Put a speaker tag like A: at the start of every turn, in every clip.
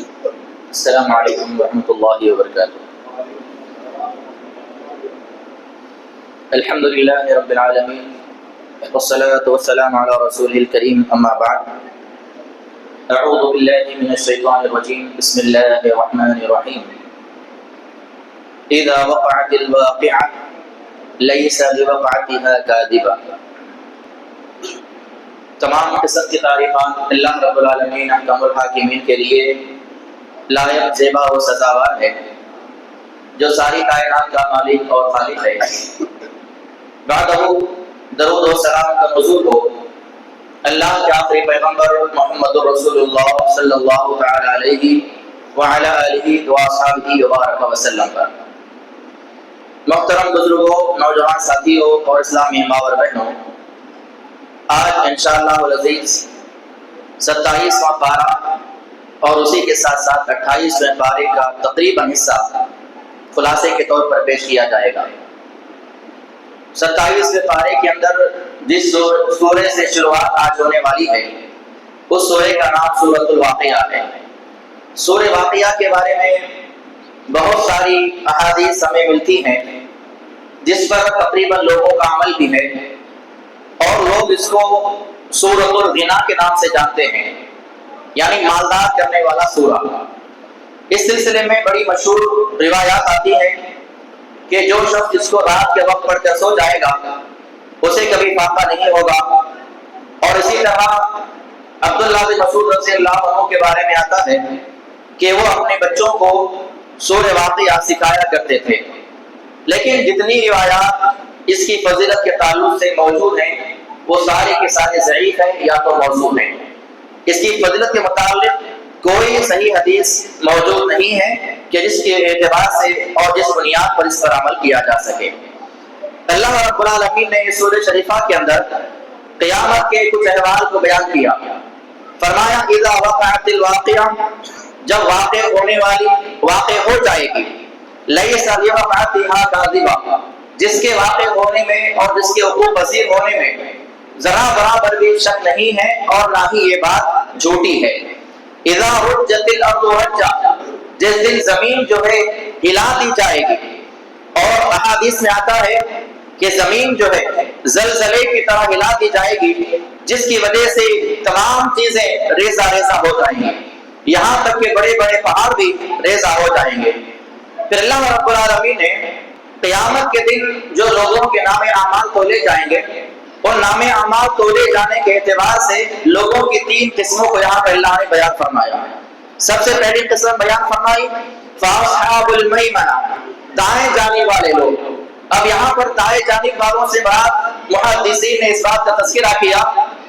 A: السلام علیکم ورحمۃ اللہ وبرکاتہ۔ الحمد للہ رب العالمین والصلاة والسلام علی رسول الکریم، اما بعد، اعوذ باللہ من الشیطان الرجیم، بسم اللہ الرحمن الرحیم۔ اذا وقعت الواقعہ لیس لوقعتها کاذبہ۔ تمام قسم کی تعریفات اللہ رب العالمین احکم الحاکمین کے لیے لائق، زیبا و سزاوار ہے، جو ساری کائنات کا مالک اور خالق ہے۔ بعدہ درود و سلام کا نزول ہو اللہ کے آخری پیغمبر محمد رسول اللہ صلی اللہ تعالی علیہ وعلی آلہ واصحابہ وبارک وسلم پر۔ محترم بزرگوں، نوجوان ساتھیوں اور اسلامی ماور بہنوں، آج انشاءاللہ العزیز 27واں پارہ اور اسی کے ساتھ ساتھ 28ویں پارے کا تقریباً حصہ خلاصے کے طور پر پیش کیا جائے گا۔ 27ویں پارے کے اندر جس سورے سے شروعات آج ہونے والی ہے، اس سورے کا نام سورۃ الواقعہ ہے۔ سورہ واقعہ کے بارے میں بہت ساری احادیث ہمیں ملتی ہیں، جس پر تقریباً لوگوں کا عمل بھی ہے، اور لوگ اس کو سورۃ الغنا کے نام سے جانتے ہیں، یعنی مالدار کرنے والا سورہ۔ اس سلسلے میں بڑی مشہور روایات آتی ہیں کہ جو شخص اس کو رات کے وقت پڑھ کر سو جائے گا اسے کبھی فاقہ نہیں ہوگا۔ اور اسی طرح عبداللہ بن مسعود رضی اللہ عنہ کے بارے میں آتا ہے کہ وہ اپنے بچوں کو سورہ واقعہ سکھایا کرتے تھے۔ لیکن جتنی روایات اس کی فضیلت کے تعلق سے موجود ہیں وہ سارے کے سارے ضعیف ہیں یا تو موضوع ہیں۔ اس کی فضیلت کے متعلق کوئی صحیح حدیث موجود نہیں ہے کہ جس کے اعتبار سے اور جس بنیاد پر اس پر عمل کیا جا سکے۔ اللہ رب العالمین نے اس سورہ شریفہ کے اندر قیامت کے کچھ احوال کو بیان کیا۔ فرمایا اذا وقعت الواقعہ، جب واقع ہو جائے گی، لیس لوقعتها کاذبہ، جس کے واقع ہونے میں اور جس کے وقوع پذیر ہونے میں ذرا برابر بھی شک نہیں ہے اور نہ ہی یہ بات جھوٹی ہے۔ اذا رجت الارض رجا، جس دن زمین جو ہے ہلا دی جائے گی، اور احادیث میں آتا ہے کہ زمین جو ہے زلزلے کی طرح ہلا دی جائے گی، جس کی وجہ سے تمام چیزیں ریزہ ریزہ ہو جائیں گی، یہاں تک کہ بڑے بڑے پہاڑ بھی ریزہ ہو جائیں گے۔ پھر اللہ رب العالمین نے قیامت کے دن جو لوگوں کے نام اعمال تولے جائیں گے، اور نام اعمال تولے جانے کے اعتبار سے لوگوں کی 3 قسموں کو یہاں پہ اللہ نے بیان فرمایا۔ سب سے پہلی قسم بیان فرمائی فاصحاب المیمنہ، دائیں جانب والے لوگ۔ اب یہاں پر دائیں جانب والوں سے بعد محدثین نے اس بات کا تذکرہ کیا،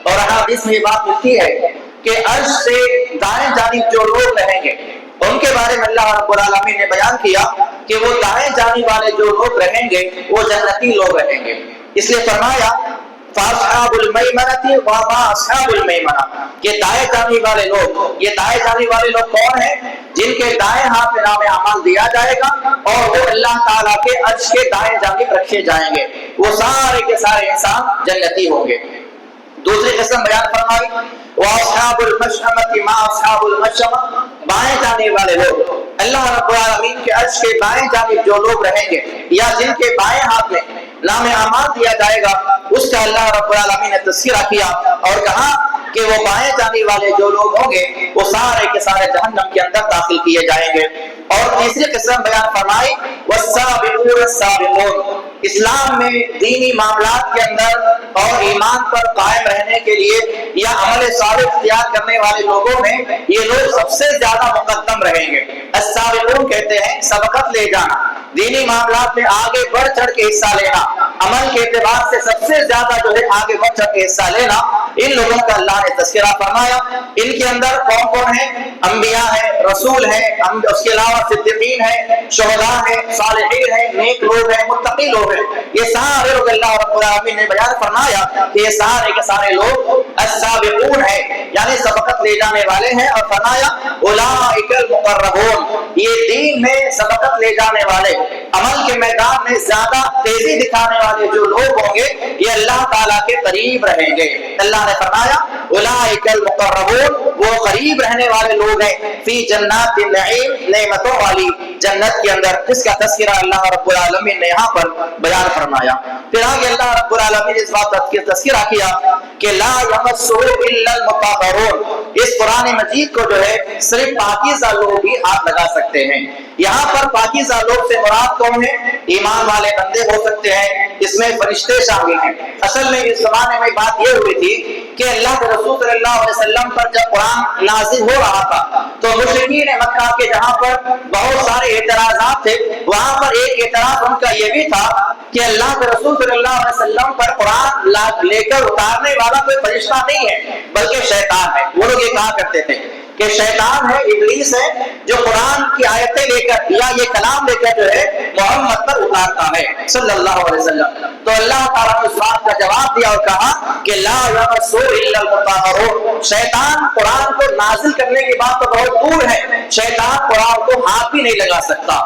A: اور احادیث میں یہ بات ملتی ہے کہ عرش سے دائیں جانب جو لوگ رہیں گے ان کے بارے میں اللہ رب العالمین نے بیان کیا کہ وہ دائیں جانب والے جو لوگ رہیں گے وہ جنتی لوگ رہیں گے۔ اس لیے فرمایا فاصحاب المیمنہ وما اصحاب المیمنہ، کہ دائیں جانب والے لوگ، یہ دائیں جانب والے لوگ کون ہیں؟ جن کے دائیں ہاتھ میں نام اعمال دیا جائے گا اور وہ اللہ تعالیٰ کے عرش کے دائیں جانب رکھے جائیں گے، وہ سارے کے سارے انسان جنتی ہوں گے۔ دوسری قسم بیان فرمائی واصحاب المشأمۃ ما اصحاب المشأمۃ، بائیں جانب والے لوگ، اللہ رب العالمین کے عرش کے بائیں جانب جو لوگ رہیں گے یا جن کے بائیں ہاتھ میں نام اعمال دیا جائے گا، اس کا اللہ رب العالمین نے تذکرہ کیا اور کہا کہ وہ بائیں جانب والے جو لوگ ہوں گے وہ سارے کے سارے جہنم کے اندر داخل کیے جائیں گے۔ اور تیسری قسم بیان فرمائی والسابقون السابقون، اسلام میں دینی معاملات کے اندر اور ایمان پر قائم رہنے کے لیے یا عمل صالح اختیار کرنے والے لوگوں میں یہ لوگ سب سے زیادہ مقدم رہیں گے۔ السابقون کہتے ہیں سبقت لے جانا، دینی معاملات میں آگے بڑھ چڑھ کے حصہ لینا، عمل کے اعتبار سے سب سے زیادہ جو ہے آگے بڑھ چڑھ کے حصہ لینا، ان لوگوں کا اللہ نے تذکرہ فرمایا۔ ان کے اندر کون کون ہیں؟ انبیاء ہیں، رسول ہیں، اس کے علاوہ صدیقین ہیں، شہداء ہیں، صالحین ہیں، نیک لوگ ہیں، متقی لوگ ہیں۔ یہ سارے لوگ اللہ رب العالمین نے بیان فرمایا کہ یہ سارے کے سارے لوگ السابقون ہیں، یعنی سبقت سبقت لے جانے والے ہیں، اور فرمایا اولئک المقربون، یہ دین میں سبقت لے جانے والے، عمل کے میدان میں زیادہ تیزی دکھانے والے جو لوگ ہوں گے یہ اللہ تعالیٰ کے قریب رہیں گے۔ اللہ نے فرمایا اولئک المقربون، وہ قریب رہنے والے لوگ ہیں، فی جنات النعیم، نعمتوں والی جنت کے اندر، جس کا تذکرہ اللہ رب العالمین نے یہاں پر بیان فرمایا۔ پھر آگے اللہ رب العالمین نے اس بات کا تذکرہ کیا کہ لا یمسہ الا المطہرون، اس قرآن مجید کو جو ہے صرف پاکیزہ لوگ ہی ہاتھ لگا سکتے ہیں۔ یہاں پر پاکیزہ لوگ سے مراد کون ہے؟ ایمان والے بندے ہو سکتے ہیں، اس میں فرشتے شامل ہیں۔ اصل میں اس زمانے میں بات یہ ہوئی تھی کہ اللہ کے رسول صلی اللہ علیہ وسلم پر جب قرآن نازل ہو رہا تھا تو مشرکین مکہ کے جہاں پر بہت سارے اعتراضات تھے، وہاں پر ایک اعتراض ان کا یہ بھی تھا کہ اللہ کے رسول صلی اللہ علیہ وسلم پر قرآن لے کر اتارنے والا کوئی فرشتہ نہیں ہے بلکہ شیطان ہے۔ وہ لوگ یہ کہا کرتے تھے کہ شیطان ہے، ابلیس ہے، جو قرآن کی آیتیں لے کر یا یہ کلام لے کر جو ہے محمد پر اتارتا ہے صلی اللہ علیہ وسلم۔ تو اللہ تعالیٰ نے اس بات کا جواب دیا اور کہا کہ لا یمسہ الا المطہرون، شیطان قرآن کو نازل کرنے کی بات تو بہت دور ہے، شیطان قرآن کو ہاتھ بھی نہیں لگا سکتا۔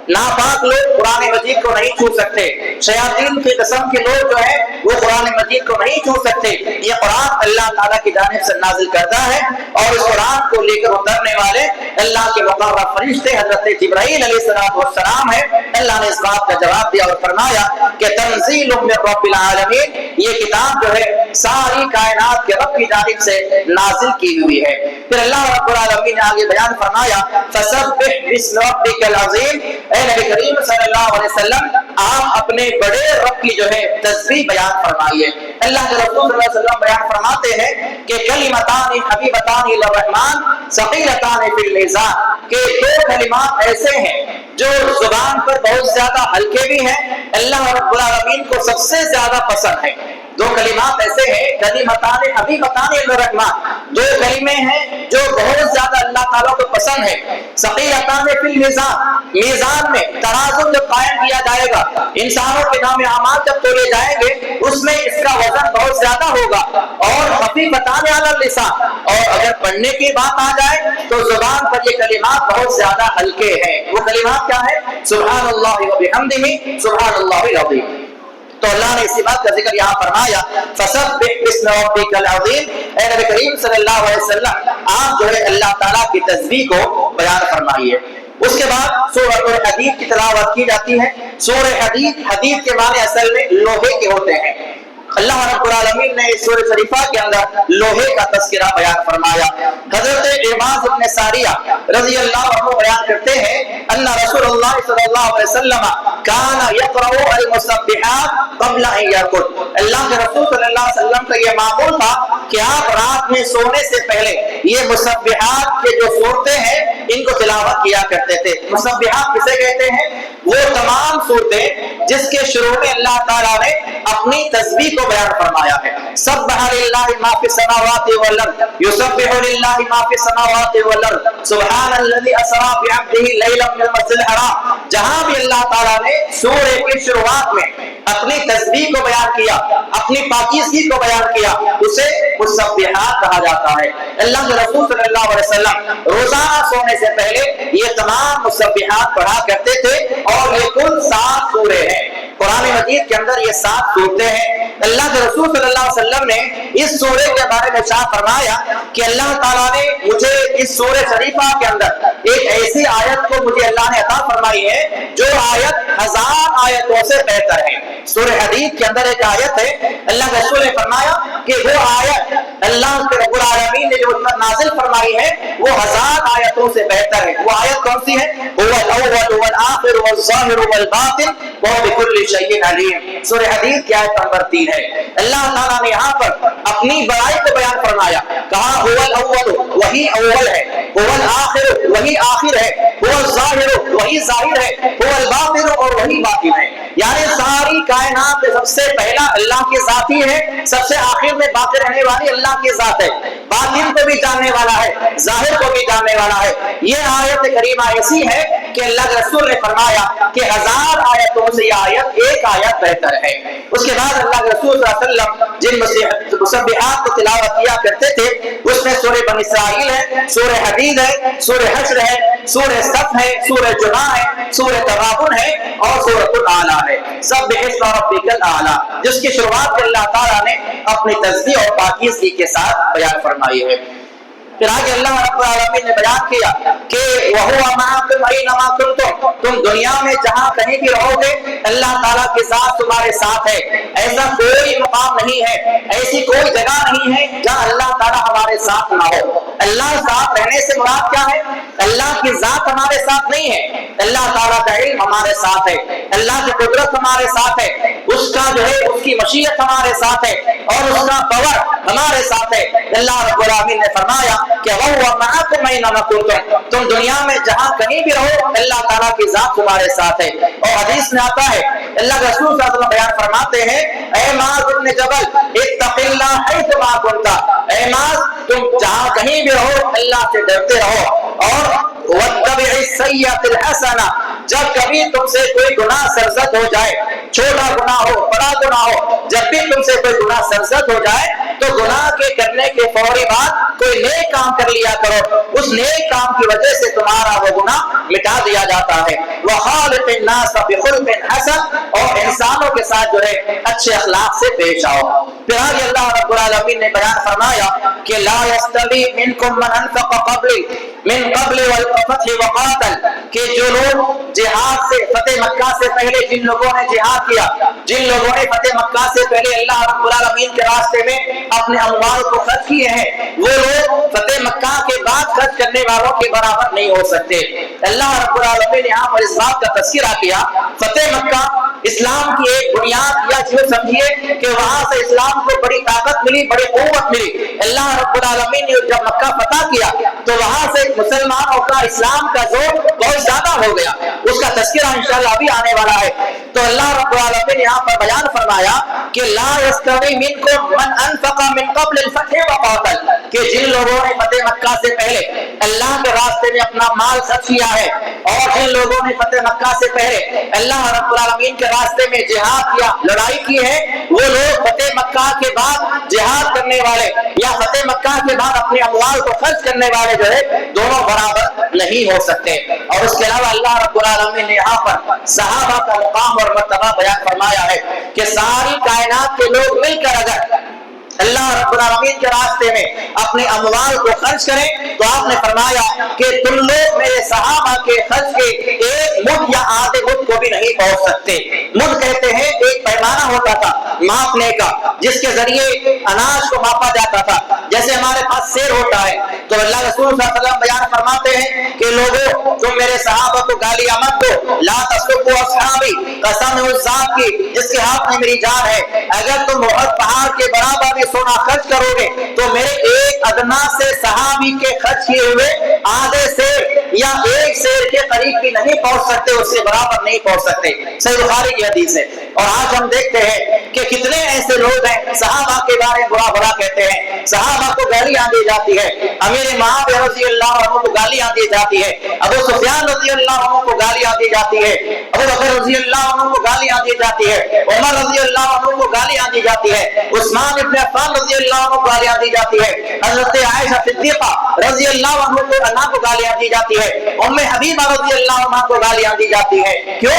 A: ناپاک لوگ قرآن مجید کو نہیں چھو سکتے، شیاطین کی قسم کے لوگ جو ہیں وہ قرآن مجید کو نہیں چھو سکتے۔ یہ قرآن اللہ تعالیٰ کی جانب سے نازل کرتا ہے، اور اس قرآن کو لے کر اترنے والے اللہ کے مقرب فرشتے حضرت جبرائیل علیہ السلام ہے۔ اللہ نے اس بات کا جواب دیا اور فرمایا کہ تنزیل من رب العالمین، یہ کتاب جو ہے ساری کائنات کے رب کی جانب سے نازل کی ہوئی ہے۔ پھر اللہ رب العالمین نے آگے بیان فرمایا فسبح باسم ربک العظیم، اے نبی کریم صلی اللہ علیہ وسلم آپ اپنے بڑے رب کی جو ہے تسبیح بیان فرمائیے۔ اللہ کے رسول صلی اللہ علیہ وسلم بیان فرماتے ہیں کہ کلمتان حبیبتان للرحمن ثقیلتان فی المیزان، کہ دو کلمات ایسے ہیں جو زبان پر بہت زیادہ ہلکے بھی ہیں، اللہ رب العالمین کو سب سے زیادہ پسند ہے۔ دو کلمات ایسے ہیں کلمتان حبیبتان للرحمن، دو کلمے ہیں جو بہت زیادہ اللہ تعالیٰ کو پسند ہے۔ ثقیلتان فی المیزان، میزان میں ترازو جب قائم کیا جائے گا، انسانوں کے نام اعمال جب تولے جائیں گے اس میں اس کا وزن بہت زیادہ ہوگا، اور خفیفتان علی اللسان، اور اگر پڑھنے کی بات آ جائے تو زبان پر یہ کلمات بہت زیادہ ہلکے ہیں۔ وہ کلمات کیا ہے؟ سبحان اللہ و بحمدہ، سبحان اللہ العظیم۔ تو اللہ نے اسی بات کا ذکر یہاں فرمایا فسبح باسم ربک العظیم، اے نبی کریم صلی اللہ علیہ وسلم آپ جو ہے اللہ تعالیٰ کی تسبیح کو بیان فرمائیے۔ اس کے بعد سورۃ الحدید کی تلاوت کی جاتی ہے۔ سورہ حدید، حدید کے معنی اصل میں لوہے کے ہوتے ہیں۔ اللہ رب العالمین نے اس سورہ شریفہ کے اندر لوہے کا تذکرہ بیان فرمایا۔ حضرت عباس بن ساریہ رضی اللہ عنہ بیان کرتے ہیں ان رسول اللہ صلی اللہ علیہ وسلم کان یقرأ المسبحات قبل ان یرقد، اللہ کے رسول صلی اللہ علیہ وسلم کا یہ معمول تھا کہ آپ رات میں سونے سے پہلے یہ مسبحات کے جو صورتیں ہیں ان کو تلاوت کیا کرتے تھے۔ مسبحات کسے کہتے ہیں؟ وہ تمام صورتیں جس کے شروع میں اللہ تعالیٰ نے اپنی تسبیح کو بیان فرمایا ہے۔ سبح للہ ما فی السماوات والارض، یسبح للہ ما فی السماوات والارض، سبحان الذی اسری بعبدہ لیلا من المسجد الحرام، جہاں بھی اللہ تعالیٰ نے سورہ کی شروعات میں اپنی تسبیح کو بیان کیا، اپنی پاکیزگی کو بیان کیا، اسے مسبحات کہا جاتا ہے۔ اللہ کے رسول صلی اللہ علیہ وسلم روزانہ سونے سے پہلے یہ تمام مسبحات پڑھا کرتے تھے، اور یہ کل 7 سورے ہیں۔ قرآن مجید کے اندر یہ 7 صورتیں ہیں۔ اللہ کے رسول صلی اللہ علیہ وسلم نے اس سورے کے بارے میں ارشاد فرمایا کہ اللہ تعالیٰ نے مجھے اس سورہ شریفہ کے اندر ایک ایسی آیت کو مجھے اللہ نے عطا فرمائی ہے جو آیت 1000 آیتوں سے بہتر ہے۔ سورہ حدید کے اندر ایک آیت ہے، اللہ کے رسول نے فرمایا کہ وہ آیت اللہ کے رب العالمین نے جو نازل فرمائی ہے وہ 1000 آیتوں سے بہتر ہے۔ وہ آیت کون سی ہے؟ هو الاول والآخر والظاہر والباطن وهو بكل شيء علیم۔ سورہ حدید کی آیت نمبر 3 ہے۔ اللہ تعالیٰ نے یہاں پر اپنی بڑائی کو بیان فرمایا، کہا هو الاول، وہی اول ہے، هو الآخر، وہی آخر ہے، هو الظاہر، وہی ظاہر ہے، هو الباطن، اور وہی باطن ہے۔ یعنی ساری کائنات میں سب سے پہلا اللہ کی ذات ہی ہے، سب سے آخر میں باقی رہنے والی اللہ کی ذات ہے، باطن کو بھی جاننے والا ہے، ظاہر کو بھی جاننے والا ہے۔ یہ آیت کریمہ ایسی ہے کہ اللہ کے رسول نے فرمایا کہ 1000 آیتوں سے یہ آیت ایک آیت بہتر ہے۔ اس کے بعد اللہ کے رسول صلی اللہ علیہ وسلم جن مسبحات کو تلاوت کیا کرتے تھے اس میں سورہ بنی اسرائیل ہے، سورہ حدید ہے، سورہ حشر ہے، سورہ صف ہے، سورہ جمعہ ہے، سورہ تغابن ہے اور سورۃ الاعلیٰ ہے۔ سبح اسم ربک الاعلیٰ، جس کی شروعات اللہ تعالیٰ نے اپنی تسبیح اور پاکیزگی کے ساتھ بیان فرمائی ہے۔ پھر آگے اللہ رب العالمین نے بیان کیا کہ وَهُوَ مَعَكُمْ أَيْنَمَا كُنتُمْ، تم دنیا میں جہاں کہیں بھی رہو گے اللہ تعالیٰ کی ذات تمہارے ساتھ ہے۔ ایسا کوئی مقام نہیں ہے، ایسی کوئی جگہ نہیں ہے جہاں اللہ تعالیٰ ہمارے ساتھ نہ ہو۔ اللہ ساتھ رہنے سے مراد کیا ہے؟ اللہ کی ذات ہمارے ساتھ نہیں ہے، اللہ تعالیٰ کا علم ہمارے ساتھ ہے، اللہ کی قدرت ہمارے ساتھ ہے، اس کا جو ہے اس کی مشیت ہمارے ساتھ ہے اور اس کا پاور ہمارے ساتھ ہے۔ اللہ رب العالمین نے فرمایا کہ وَهُوَ مَعَكُمْ أَيْنَمَا كُنتُمْ، تم دنیا میں جہاں کہیں بھی رہو اللہ تعالیٰ کی ذات تمہارے ساتھ ہے۔ اور حدیث میں آتا ہے اللہ کے رسول صلی اللہ علیہ وسلم بیان فرماتے ہیں اے معاذ بن جبل اتق اللہ حیثما کنت، اے معاذ تم جہاں کہیں بھی رہو اللہ سے ڈرتے رہو، اور وَاتَّبِعِ السَّيِّئَةَ الْحَسَنَةَ، جب کبھی تم سے کوئی گناہ سرزد ہو جائے، چھوٹا گناہ ہو بڑا گناہ ہو، جب بھی تم سے کوئی گناہ سرزد ہو جائے تو گناہ کے کرنے کے فوری بعد کوئی نیک کام کر لیا کرو، اس نیک کام کی وجہ سے تمہارا وہ گناہ مٹا دیا جاتا ہے۔ وَخَالِقِ النَّاسَ بِخُلُقٍ حَسَنٍ، اور انسانوں کے ساتھ جو ہے اچھے اخلاق سے پیش آؤ۔ پھر آگے اللہ رب العالمین نے بیان فرمایا کہ لا يستوي منكم من انفق من قبل والفتح وقاتل، کہ جو لوگ جہاد سے فتح مکہ سے پہلے جن لوگوں نے جہاد کیا، جن لوگوں نے فتح مکہ سے پہلے اللہ رب العالمین کے راستے میں اپنے اموال کو خرچ کیے ہیں، وہ لوگ فتح مکہ کے بعد خرچ کرنے والوں کے برابر نہیں ہو سکتے۔ اللہ رب العالمین نے یہاں پر اس بات کا تذکرہ کیا، فتح مکہ اسلام کی ایک بنیاد، یا جو سمجھیے کہ وہاں سے اسلام کو بڑی طاقت ملی، بڑی قوت ملی۔ اللہ رب العالمین نے جب مکہ فتح کیا تو وہاں سے مسلمانوں کا اسلام کا زور بہت زیادہ ہو گیا، اس کا تذکرہ انشاءاللہ ابھی آنے والا ہے۔ تو اللہ رب العالمین نے یہاں پر بیان فرمایا کہ لا يستوي منكم من انفق من قبل الفتح وقاتل، کہ جن لوگوں نے فتح مکہ سے پہلے اللہ کے راستے میں اپنا مال خرچ کیا ہے، اور جن لوگوں نے فتح مکہ سے پہلے اللہ رب العالمین کے راستے میں جہاد کیا، لڑائی کی ہے، وہ لوگ فتح مکہ کے بعد جہاد کرنے والے یا فتح مکہ کے بعد اپنے اموال کو خرچ کرنے والے جو ہے دونوں برابر نہیں ہو سکتے۔ اور اس کے علاوہ اللہ رب العالمین نے یہاں پر صحابہ کا مقام اور مرتبہ بیان فرمایا ہے کہ ساری کائنات کے لوگ مل کر اگر اللہ رب العالمین کے راستے میں اپنے اموال کو خرچ کریں تو آپ نے فرمایا کہ تم لوگ میرے صحابہ کے خرچ کے ایک مد یا آدھے مد کو بھی نہیں پہنچ سکتے۔ مد کہتے ہیں ایک پیمانہ ہوتا تھا ماپنے کا، جس کے ذریعے اناج کو ماپا جاتا تھا، جیسے ہمارے پاس سیر ہوتا ہے۔ تو اللہ رسول صلی اللہ علیہ وسلم بیان فرماتے ہیں کہ لوگوں تم میرے صحابہ کو گالیاں مت دو، لا تسبوا اصحابی، قسم ہے اس ذات کی جس کے ہاتھ میں میری جان ہے، اگر تم احد پہاڑ کے برابر بھی سونا خرچ کرو گے تو میرے ایک ادنا سے صحابی کے خرچ کیے ہوئے آدھے سیر یا ایک سیر کے قریب بھی نہیں پہنچ سکتے، اس سے برابر نہیں پہنچ سکتے۔ صحیح بخاری کی حدیث ہے۔ اور آج ہم دیکھتے ہیں کہ کتنے ایسے لوگ ہیں صحابہ کے بارے میں برا برا کہتے ہیں، صحابہ کو گالیاں دی جاتی ہے، امیر معاویہ رضی اللہ عنہ کو گالیاں دی جاتی ہے، ابو سفیان رضی اللہ عنہ کو گالیاں دی جاتی ہے، ابو بکر رضی اللہ عنہ کو گالیاں دی جاتی ہے، عمر رضی اللہ عنہ کو گالیاں دی جاتی ہے، عثمان ابن عفان رضی اللہ عنہ کو گالیاں دی جاتی ہے، حضرت عائشہ صدیقہ رضی اللہ عنہ کو گالیاں دی جاتی ہے، ام حبیبہ رضی اللہ عنہ کو گالیاں دی جاتی ہے۔ کیوں؟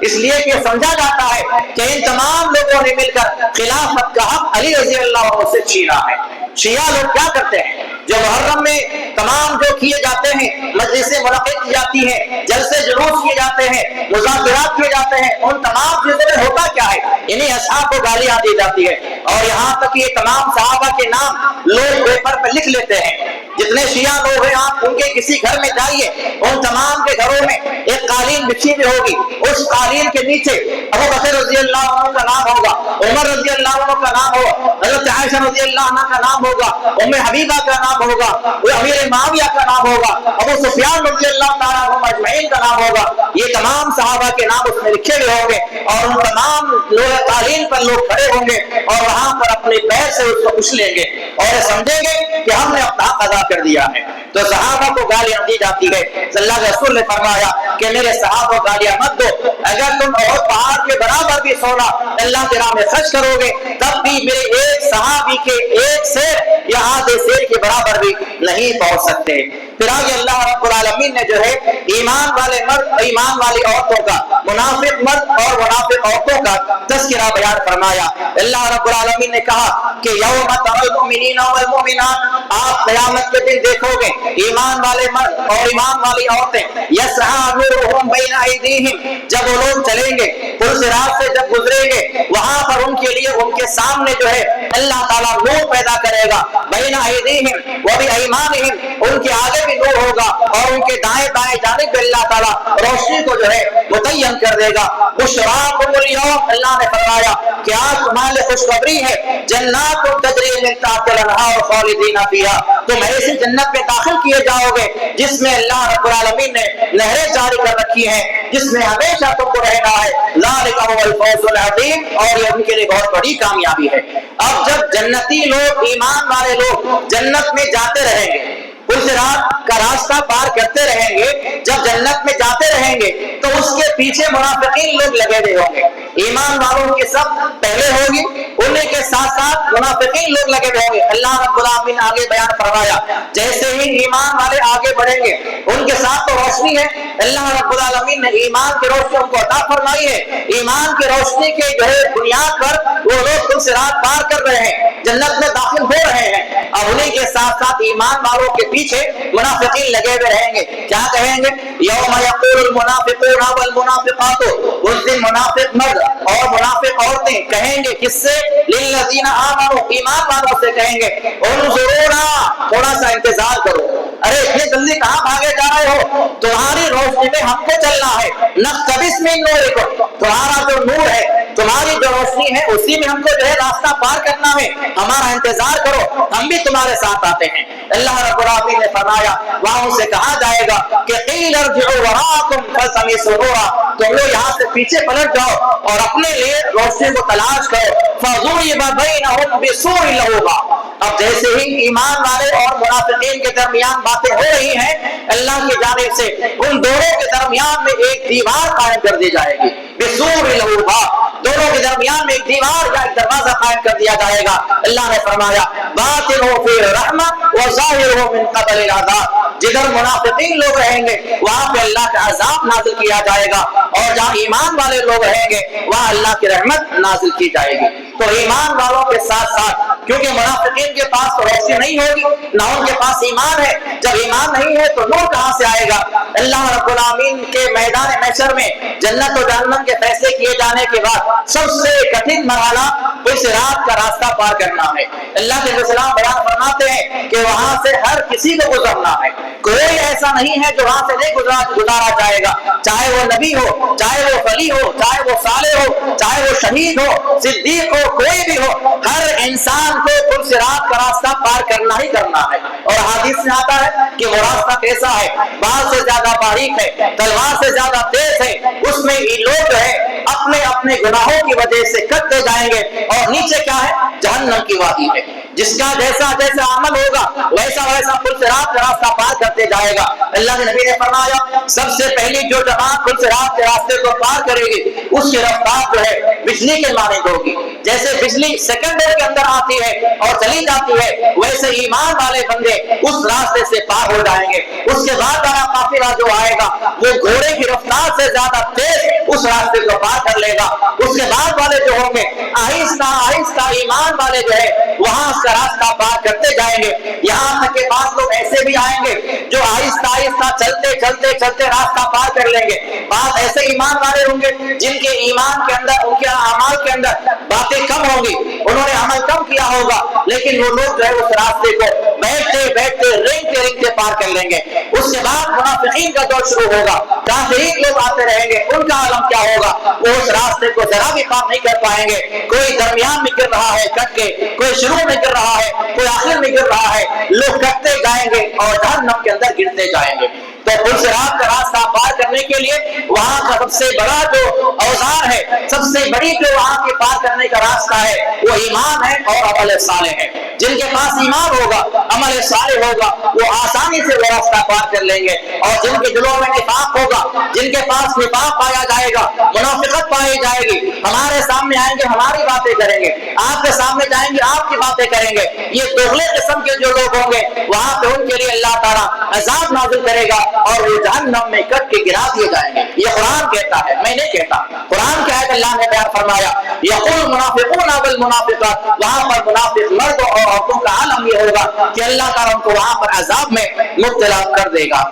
A: اس لیے کہ سمجھا جاتا ہے کہ ان تمام لوگوں نے مل کر خلافت کا حق علی رضی اللہ عنہ سے چھینا ہے۔ شیعہ لوگ کیا کرتے ہیں؟ جو محرم میں تمام جو کیے جاتے ہیں، مجلسیں منعقد کی جاتی ہیں، جلسے جلوس کیے جاتے ہیں، مذاکرات کیے جاتے ہیں، ان تمام چیزوں میں ہوتا کیا ہے؟ انہیں اصحاب کو گالیاں دی جاتی ہے، اور یہاں تک یہ تمام صحابہ کے نام لوگ پیپر پہ لکھ لیتے ہیں۔ جتنے شیعہ لوگ ہیں آپ ان کے کسی گھر میں جائیے، ان تمام کے گھروں میں ایک قالین بچھی ہوئی ہوگی، اس قالین کے نیچے ابو بکر رضی اللہ عنہ کا نام ہوگا، عمر رضی اللہ عنہ کا نام ہوگا، حضرت عائشہ رضی اللہ عنہ کا نام ہوگا، ام حبیبہ کا نام ہوگا، امیر معاویہ کا نام ہوگا، ابو سفیان رضی اللہ تعالیٰ عنہ اجمعین کا نام ہوگا۔ یہ تمام صحابہ کے نام اس میں لکھے ہوئے ہوں گے، اور ان تمام لوگ قالین پر لوگ کھڑے ہوں گے اور وہاں پر اپنے پیر سے اس کو کچھ لیں گے اور سمجھیں گے کہ ہم نے اپنا حق ادا کر دیا ہے. تو صحابہ کو گالیاں دی جاتی ہے. اللہ کے رسول نے فرمایا کہ میرے صحابہ کو گالیاں مت دو. اگر تم اور پہاڑ کے برابر بھی سونا اللہ کی راہ میں خرچ کرو گے تب بھی میرے ایک صحابی کے ایک سیر یا آدھے سیر کے برابر بھی نہیں پہنچ سکتے. پھر آگے اللہ رب العالمین نے جو ہے ایمان والے مرد ایمان والی عورتوں کا منافق مرد اور منافق عورتوں کا تذکرہ بیان فرمایا. اللہ رب العالمین نے کہا کہ یوم تری المؤمنین والمؤمنات آپ قیامت کے دن دیکھو گے ایمان والے مرد اور ایمان والی عورتیں یسعی نورہم بین ایدیہم جب وہ لوگ چلیں گے پل صراط سے جب گزریں گے وہاں پر ان کے لیے ان کے سامنے جو ہے اللہ تعالیٰ نور پیدا کرے گا. بین ایدیہم و بایمانہم ان کے آگے بھی نور ہوگا اور ان کے دائیں بائیں جانب بھی اللہ تعالیٰ روشنی کو جو ہے متعین کر دے گا. بشراکم اليوم اللہ نے فرمایا کہ آج تمہارے لیے خوشخبری ہے جنات تجری من تحتها الانہار خالدین فیہا تم ایسی جنت میں داخل کیے جاؤ گے جس میں اللہ رب العالمین نے نہریں جاری کر رکھی ہیں جس میں ہمیشہ تم کو رہنا ہے. ذالک هو الفوز العظیم اور یہ ان کے لیے بہت بڑی کامیابی ہے. اب جب جنتی لوگ ایمان والے لوگ جنت میں جاتے رہیں گے پل صراط کا راستہ پار کرتے رہیں گے جب جنت میں جاتے رہیں گے تو اس کے پیچھے منافقین لوگ لگے ہوئے ہوں گے. ایمان والوں کی سب پہلے ہوگی انہیں کے ساتھ ساتھ منافقین لوگ لگے ہوئے ہوں گے. اللہ رب العالمین نے آگے بیان فرمایا جیسے ہی ایمان والے آگے بڑھیں گے ان کے ساتھ تو روشنی ہے. اللہ رب العالمین نے ایمان کی روشنی ان کو عطا فرمائی ہے. ایمان کی روشنی کے جو ہے بنیاد پر وہ لوگ پل صراط پار کر رہے ہیں جنت میں داخل ہو رہے ہیں. اور انہیں کے ساتھ ساتھ ایمان والوں کے پیچھے منافقین لگے ہوئے رہیں گے. کیا کہیں گے یوم یقول المنافقون والمنافقات اس دن منافق مرد اور منافق عورتیں کہیں گے کس سے للذین آمنوا ایمان والوں سے کہیں گے انظرونا تھوڑا سا انتظار کرو. ارے اتنے جلدی کہاں بھاگے جا رہے ہو تمہاری روشنی میں ہم کو چلنا ہے. نقتبس من نورکم تمہارا جو نور ہے تمہاری جو روشنی ہے اسی میں ہم کو جو ہے راستہ پار کرنا ہے ہمارا انتظار کرو ہم بھی تمہارے ساتھ آتے ہیں. اللہ رب العالمین نے فرمایا وہاں سے کہا جائے گا کہ قیل ارجعوا وراءکم فالتمسوا نورا تم لوگ یہاں سے پیچھے پلٹ جاؤ اور اپنے لیے روشنی کو تلاش کرو. فضرب بینہم بسور لہ باب اب جیسے ہی ایمان والے اور منافقین کے درمیان باتیں ہو رہی ہیں اللہ کی جانب سے ان دونوں کے درمیان میں ایک دیوار قائم کر دی جائے گی. بسور لہ باب دونوں کے درمیان میں ایک دیوار یا ایک دروازہ قائم کر دیا جائے گا. اللہ نے فرمایا باطنہ فی الرحمۃ وظاہرہ من قبل العذاب جدھر منافقین لوگ رہیں گے وہاں پہ اللہ کا عذاب نازل کیا جائے گا اور جہاں ایمان والے لوگ رہیں گے وہاں اللہ کی رحمت نازل کی جائے گی. تو ایمان والوں کے ساتھ ساتھ کیونکہ منافقین کے پاس تو روشنی نہیں ہوگی نہ ان کے پاس ایمان ہے. جب ایمان نہیں ہے تو نور کہاں سے آئے گا. اللہ رب العالمین کے میدان محشر میں جنت و جہنم کے فیصلے کیے جانے کے بعد سب سے کٹھن مرحلہ پل صراط کا راستہ پار کرنا ہے. اللہ کے رسول بیان فرماتے ہیں کہ وہاں سے ہر کسی کو گزرنا ہے. کوئی ایسا نہیں ہے جو وہاں سے نہیں گزارا جائے گا چاہے وہ نبی ہو چاہے وہ ولی ہو چاہے وہ صالح ہو چاہے وہ شہید ہو صدیق ہو کوئی بھی ہو ہر انسان کو پل صراط کا راستہ پار کرنا ہی کرنا ہے. اور حدیث میں آتا ہے کہ وہ راستہ کیسا ہے بال سے زیادہ باریک ہے تلوار سے زیادہ تیز ہے. اس میں یہ لوگ جو ہے اپنے اپنے گناہوں کی وجہ سے کٹتے جائیں گے اور نیچے کیا ہے جہنم کی وادی ہے. جس کا جیسا جیسا عمل ہوگا ویسا ویسا پل صراط کا راستہ پار کرتے جائے گا. اللہ کے نبی نے فرمایا سب سے پہلی جو جماعت پل صراط کے راستے کو پار کرے گی اس کی رفتار جو ہے بجلی کے مانند ہوگی. جیسے بجلی سیکنڈوں کے اندر آتی ہے اور چلی جاتی ہے ویسے ایمان والے بندے اس راستے سے پار ہو جائیں گے. اس کے بعد والا قافلہ جو آئے گا وہ گھوڑے کی رفتار سے زیادہ تیز اس راستے کو پار کر لے گا. اس کے بعد والے جو ہوں گے آہستہ آہستہ ایمان والے جو ہے وہاں اس کا راستہ پار کرتے جائیں گے. یہاں تک کہ بعض لوگ ایسے بھی آئیں گے جو آہستہ آہستہ چلتے چلتے چلتے راستہ پار کر لیں گے. بعض ایسے ایمان والے ہوں گے جن کے ایمان کے اندر ان کے اعمال کے اندر باتیں کم ہوں گی انہوں نے عمل کم کیا ہوگا لیکن وہ لوگ جو ہے اس راستے کو بیٹھتے بیٹھتے رینگتے رینگتے پار کر لیں گے. اس کے بعد منافقین کا دور شروع ہوگا. کافرین لوگ آتے رہیں گے ان کا عالم کیا ہوگا وہ اس راستے کو ذرا بھی پار نہیں کر پائیں گے. کوئی درمیان میں گر رہا ہے کٹ کے کوئی شروع میں گر رہا ہے کوئی آخر میں گر رہا ہے. لوگ کٹتے جائیں گے اور جہنم کے اندر گرتے جائیں گے۔ تو پلصراط کا راستہ پار کرنے کے لیے وہاں کا سب سے بڑا جو اوزار ہے، سب سے بڑی جو وہاں کے پار کرنے کا راستہ ہے وہ ایمان ہے اور عمل صالح ہے۔ جن کے پاس ایمان ہوگا، عمل صالح ہوگا، وہ آسانی سے وہ راستہ پار کر لیں گے۔ اور جن کے دلوں میں نفاق ہوگا، جن کے پاس نفاق پایا جائے گا، منافقت پائی جائے گی، ہمارے سامنے آئیں گے ہماری باتیں کریں گے، آپ کے سامنے جائیں گے آپ کی باتیں کریں گے، یہ دوغلے قسم کے جو لوگ ہوں گے وہاں پہ ان کے لیے اللہ تعالیٰ عذاب نازل کرے گا اور وہ جہنم میں کٹ کے گرا دیے جائیں گے۔ یہ قرآن کہتا ہے، میں نہیں کہتا، قرآن کیا ہے؟ اللہ نے بیان فرمایا یقول المنافقون والمنافقات، وہاں پر منافق مرد اور عورتوں کا عالم یہ ہوگا کہ اللہ تعالیٰ ان کو وہاں پر عذاب میں مبتلا کر دے گا۔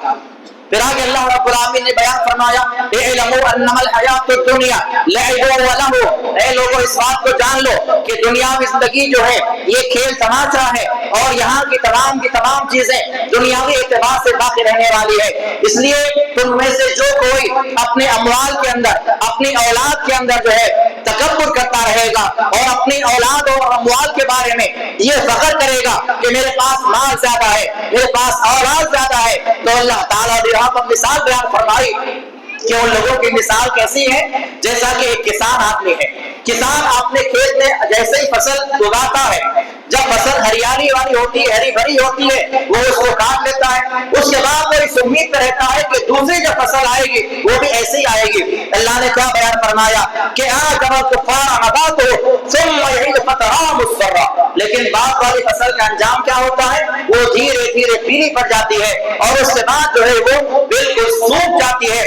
A: پھر آگے اللہ رب العالمین نے بیان فرمایا اعلموا انما الحیات الدنیا لعب و لہو، اے لوگوں اس بات کو جان لو کہ دنیاوی زندگی جو ہے یہ کھیل تماشا ہے اور یہاں کی تمام چیزیں دنیاوی اعتبار سے باقی رہنے والی ہے۔ اس لیے تم میں سے جو کوئی اپنے اموال کے اندر، اپنی اولاد کے اندر جو ہے تکبر کرتا رہے گا اور اپنی اولاد اور اموال کے بارے میں یہ فخر کرے گا کہ میرے پاس مال زیادہ ہے، میرے پاس اولاد زیادہ ہے، تو اللہ تعالیٰ نے یہاں پر مثال بیان فرمائی کہ ان لوگوں کی مثال کیسی ہے؟ جیسا کہ ایک کسان آدمی ہے، کسان اپنے کھیت میں جیسے ہی فصل اگاتا ہے، جب فصل ہریالی والی ہوتی ہے، ہری بھری ہوتی ہے، وہ اس کو کاٹ لیتا ہے، اس کے بعد وہ اس امید پہ رہتا ہے کہ دوسری جب فصل آئے گی وہ بھی ایسے ہی آئے گی۔ اللہ نے کیا بیان فرمایا کہ لیکن بعد والی فصل کا انجام کیا ہوتا ہے؟ وہ دھیرے دھیرے پیلی پڑ جاتی ہے اور اس کے بعد جو ہے وہ بالکل سوکھ جاتی ہے،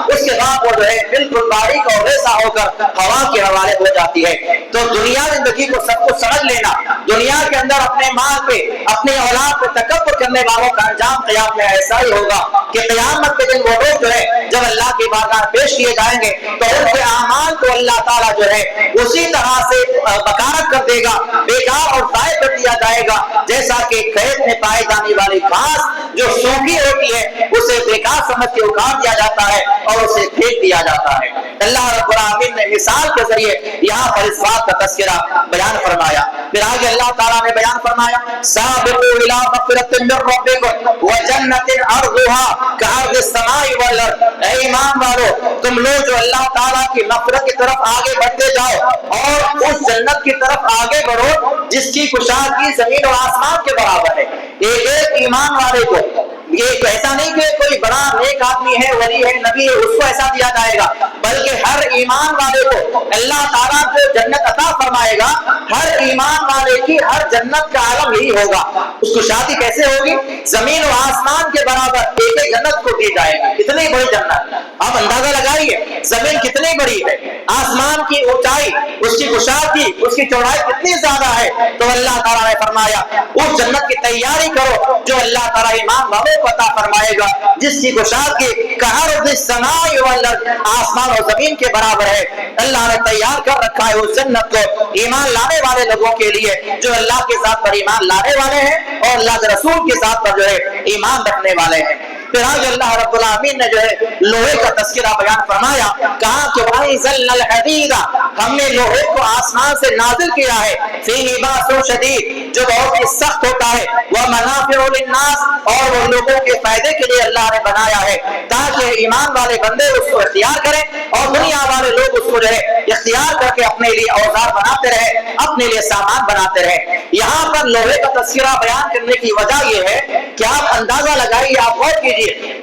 A: اس کے بعد وہ جو ہے بالکل باریک اور ریزہ ہو کر ہوا کے حوالے ہو جاتی ہے۔ تو دنیا زندگی کو سب کچھ سمجھ لینا، دنیا کے اندر اپنے مال پہ، اپنی اولاد پہ تکبر کرنے والوں کا انجام قیامت میں ایسا ہی ہوگا کہ قیامت کے دن وہ لوگ جو ہے جب اللہ کی بارگاہ پیش کیے جائیں گے تو ان کے اعمال کو اللہ تعالیٰ جو ہے اسی طرح سے بکارت کر دے گا، بیکار اور ضائع کر دیا جائے گا جیسا کہ کھیت میں پائی جانے والی گھاس جو سوکھی ہوتی ہے اسے بیکار سمجھ کے اکھاڑ دیا جاتا ہے اور اسے پھینک دیا جاتا ہے۔ اللہ رب العالمین نے مثال کے ذریعے یہاں پر اس بات کا تذکرہ بیان فرمایا۔ پھر آگے اللہ تعالیٰ نے بیان فرمایا سابقوا الی مغفرۃ من ربکم وجنۃ عرضها کعرض السماء والارض، اے ایمان والو تم لوگ جو اللہ تعالیٰ کی مغفرت کی طرف آگے بڑھتے جاؤ اور اس جنت کی طرف آگے بڑھو جس کی کشادگی زمین اور آسمان کے برابر ہے۔ ایک ایمان والے کو یہ ایسا نہیں کہ کوئی بڑا نیک آدمی ہے، ولی ہے، نبی ہے، اس کو ایسا دیا جائے گا، بلکہ ہر ایمان والے کو اللہ تعالیٰ جو جنت عطا فرمائے گا، ہر ایمان والے کی ہر جنت کا عالم یہی ہوگا۔ اس کو شادی کیسے ہوگی؟ زمین و آسمان کے برابر ایک ایک جنت کو دی جائے گی، اتنی بڑی جنت۔ آپ اندازہ لگائیے زمین کتنی بڑی ہے، آسمان کی اونچائی، اس کی کشادگی، اس کی چوڑائی کتنی زیادہ ہے۔ تو اللہ تعالیٰ نے فرمایا اس جنت کی تیاری کرو جو اللہ تعالیٰ ایمان والوں کو عطا فرمائے گا، جس کی کشادگی کعرض السماء والارض، آسمان اور زمین کے برابر ہے۔ اللہ نے تیار کر رکھا ہے اس جنت کو ایمان لانے والے لوگوں کے لیے جو اللہ کے ذات پر ایمان لانے والے ہیں اور اللہ کے رسول کے ذات پر جو ہے ایمان رکھنے والے ہیں۔ پھر آج اللہ رب العالمین نے جو ہے لوہے کا تذکرہ بیان فرمایا، کہا کہ وَأَنزَلْنَا الْحَدِيدَ، ہم نے لوہے کو آسمان سے نازل کیا ہے، فِيهِ بَأْسٌ شَدِيدٌ، جو بہت ہی سخت ہوتا ہے، وَمَنَافِعُ لِلنَّاسِ، اور وہ لوگوں کے فائدے کے لیے اللہ نے بنایا ہے تاکہ ایمان والے بندے اس کو اختیار کریں اور دنیا والے لوگ اس کو جو ہے اختیار کر کے اپنے لیے اوزار بناتے رہے، اپنے لیے سامان بناتے رہے۔ یہاں پر لوہے کا تذکرہ بیان کرنے کی وجہ یہ ہے کہ آپ اندازہ لگائیے، آپ غور کیجیے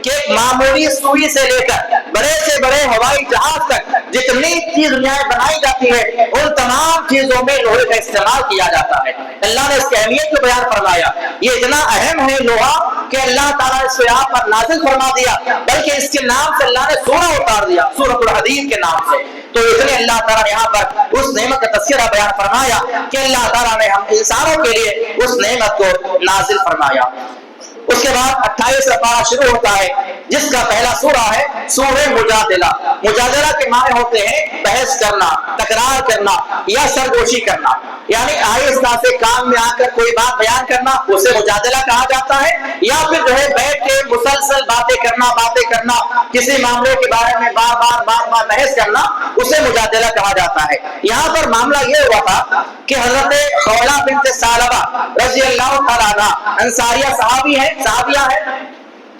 A: کہ ایک معمولی سوئی سے لے کر بڑے سے بڑے ہوائی جہاز تک جتنی چیز دنیا میں بنائی جاتی ہے ان تمام چیزوں میں لوہے کا استعمال کیا جاتا ہے۔ اللہ نے اس کی اہمیت کو بیان فرمایا، یہ اتنا اہم ہے لوہا کہ اللہ تعالیٰ نے اس کو یہاں پر نازل فرما دیا، بلکہ اس کے نام سے اللہ نے سورہ اتار دیا، سورۃ الحدید کے نام سے۔ تو اتنے اللہ تعالیٰ نے یہاں پر اس نعمت کا تذکرہ بیان فرمایا کہ اللہ تعالیٰ نے ہم انسانوں کے لیے اس نعمت کو نازل فرمایا۔ اس کے بعد 28 پارہ شروع ہوتا ہے جس کا پہلا سورہ ہے سورہ مجادلہ۔ مجادلہ کے معنی ہوتے ہیں بحث کرنا، تکرار کرنا یا سرگوشی کرنا۔ یعنی آہستہ سے کام میں آ کر کوئی بات بیان کرنا اسے مجادلہ کہا جاتا ہے، یا پھر جو ہے بیٹھ کے مسلسل باتیں کرنا کسی معاملے کے بارے میں بار بار بحث کرنا اسے مجادلہ کہا جاتا ہے۔ یہاں پر معاملہ یہ ہوا تھا کہ حضرت خولہ بنت ثعلبہ رضی اللہ تعالیٰ عنہ انصاریہ صحابیہ ہے،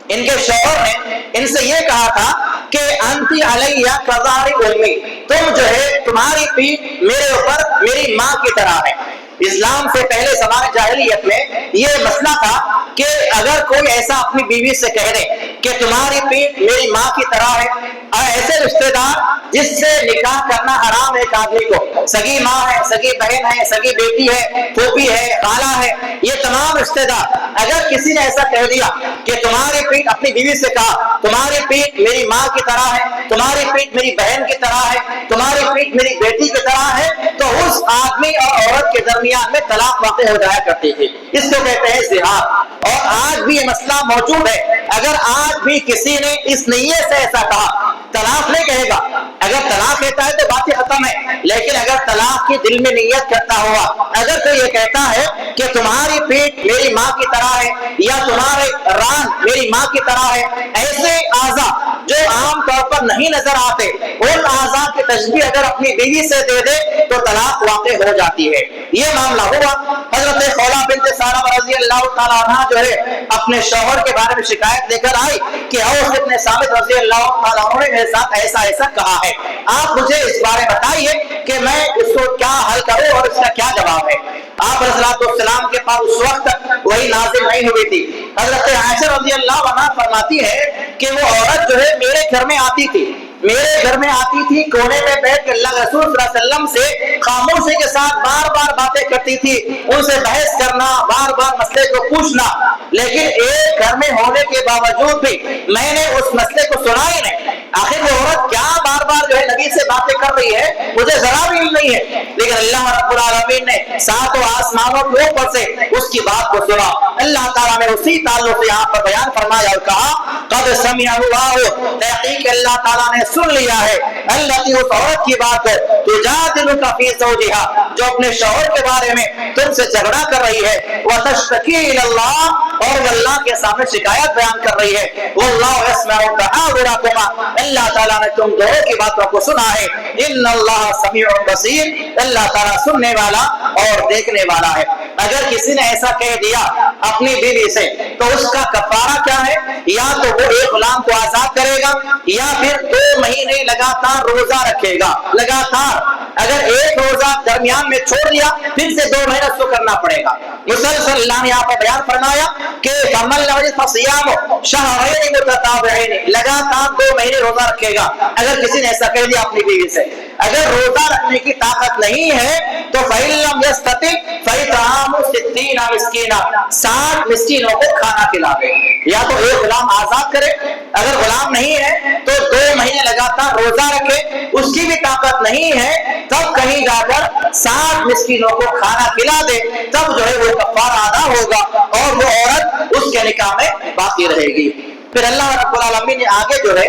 A: ان کے شوہر نے ان سے یہ کہا تھا کہ انتی علیہ کظہر امی، تم جو ہے تمہاری پیٹھ میرے اوپر میری ماں کی طرح ہے۔ اسلام سے پہلے زمانے جاہلیت میں یہ مسئلہ تھا کہ اگر کوئی ایسا اپنی بیوی سے کہہ دے کہ تمہاری پیٹھ میری ماں کی طرح ہے، اور ایسے رشتے دار جس سے نکاح کرنا حرام ہے ایک آدمی کو، سگی ماں ہے، سگی بہن ہے، سگی بیٹی ہے، پھوپھی ہے، خالہ ہے، یہ تمام رشتے دار اگر کسی نے ایسا کہہ دیا کہ تمہاری پیٹھ، اپنی بیوی سے کہا تمہاری پیٹھ میری ماں کی طرح ہے، تمہاری پیٹھ میری بہن کی طرح ہے، تمہاری پیٹھ میری بیٹی کی طرح ہے، تو اس آدمی اور عورت کے درمیان میں طلاق واقع ہو جایا کرتی تھی۔ اس کو کہتے ہیں زہار، اور آج بھی یہ مسئلہ موجود ہے۔ اگر آج بھی کسی نے اس نیت سے ایسا کہا، طلاق نہیں کہے گا، اگر طلاق کہتا ہے تو بات ختم ہے، لیکن اگر طلاق کی دل میں نیت کرتا ہوا اگر کوئی یہ کہتا ہے کہ تمہاری پیٹھ میری ماں کی طرح ہے یا تمہارے ران میری ماں کی طرح ہے، ایسے اعضاء جو عام طور پر نہیں نظر آتے ان اعضاء کی تشبیہ اگر اپنی بیوی سے دے دے تو طلاق واقع ہو جاتی ہے۔ یہ معاملہ ہوا۔ حضرت خولہ بنت ثعلبہ رضی اللہ تعالیٰ عنہ جو ہے اپنے شوہر کے بارے میں شکایت لے کر آئی کہ اوس بن ثابت رضی اللہ تعالیٰ عنہ نے میرے ساتھ ایسا کہا ہے، آپ مجھے اس بارے بتائیے کہ میں اس کو کیا حل کروں اور اس کا کیا جواب ہے۔ آپ علیہ السلام کے پاس اس وقت وہی نازل نہیں ہوئی تھی۔ حضرت عائشہ رضی اللہ عنہا فرماتی ہے کہ وہ عورت جو ہے میرے گھر میں آتی تھی، کونے میں بیٹھ کے اللہ رسول صلی اللہ علیہ وسلم سے خاموشی کے ساتھ بار بار باتیں کرتی تھی، ان سے بحث کرنا، بار بار مسئلے کو پوچھنا، لیکن ایک گھر میں ہونے کے باوجود بھی میں نے اس مسئلے کو سنا ہی نہیں۔ آخر وہ عورت کیا بار بار جو ہے نبی سے باتیں کر رہی ہے مجھے ذرا بھی علم نہیں ہے، لیکن اللہ رب العالمین نے ساتوں آسمانوں کے اوپر سے اس کی بات کو سنا۔ اللہ تعالیٰ نے اسی تعلق سے یہاں پر بیان فرمایا اور کہا قد سمع اللہ، تحقیق اللہ تعالیٰ نے سن لیا ہے، التی، اس عورت کی بات ہے، تجادلک فی زوجہا، جو اپنے شوہر کے بارے میں تم سے جھگڑا کر رہی ہے، وتشتکی الی اللہ، اور وہ اللہ کے سامنے شکایت بیان کر رہی ہے، واللہ یسمع تحاورکما، اللہ تعالیٰ نے تم دونوں کی باتوں کو سنا ہے، ان اللہ سمیع بصیر، اللہ تعالیٰ سننے والا اور دیکھنے والا ہے۔ اگر کسی نے ایسا کہہ دیا اپنی بیوی سے تو اس کا کفارہ کیا ہے؟ یا تو وہ ایک غلام کو آزاد کرے گا یا پھر 2 مہینے لگاتار روزہ رکھے گا، لگاتار۔ اگر ایک روزہ درمیان میں چھوڑ دیا پھر سے 2 مہینے اس کو کرنا پڑے گا۔ مسلسل اللہ نے یہاں پر بیان فرمایا کہ فمن لم یجد فصیام شہرین متتابعین، لگاتار 2 مہینے روزہ رکھے گا۔ اگر کسی نے ایسا کہہ دیا اپنی بیوی سے، اگر روزہ رکھنے کی طاقت نہیں ہے تو فإن لم يستطع فإطعام 60 مسکینا، 60 مسکینوں کو کھانا کھلاوے، یا تو ایک غلام آزاد کرے، اگر غلام نہیں ہے تو 2 مہینے لگاتار روزہ رکھے، اس کی بھی طاقت نہیں ہے تب کہیں جا کر 60 مسکینوں کو کھانا کھلا دے، تب جو ہے وہ کفارہ ادا ہوگا اور وہ عورت اس کے نکاح میں باقی رہے گی۔ پھر اللہ رب العالمین نے آگے جو ہے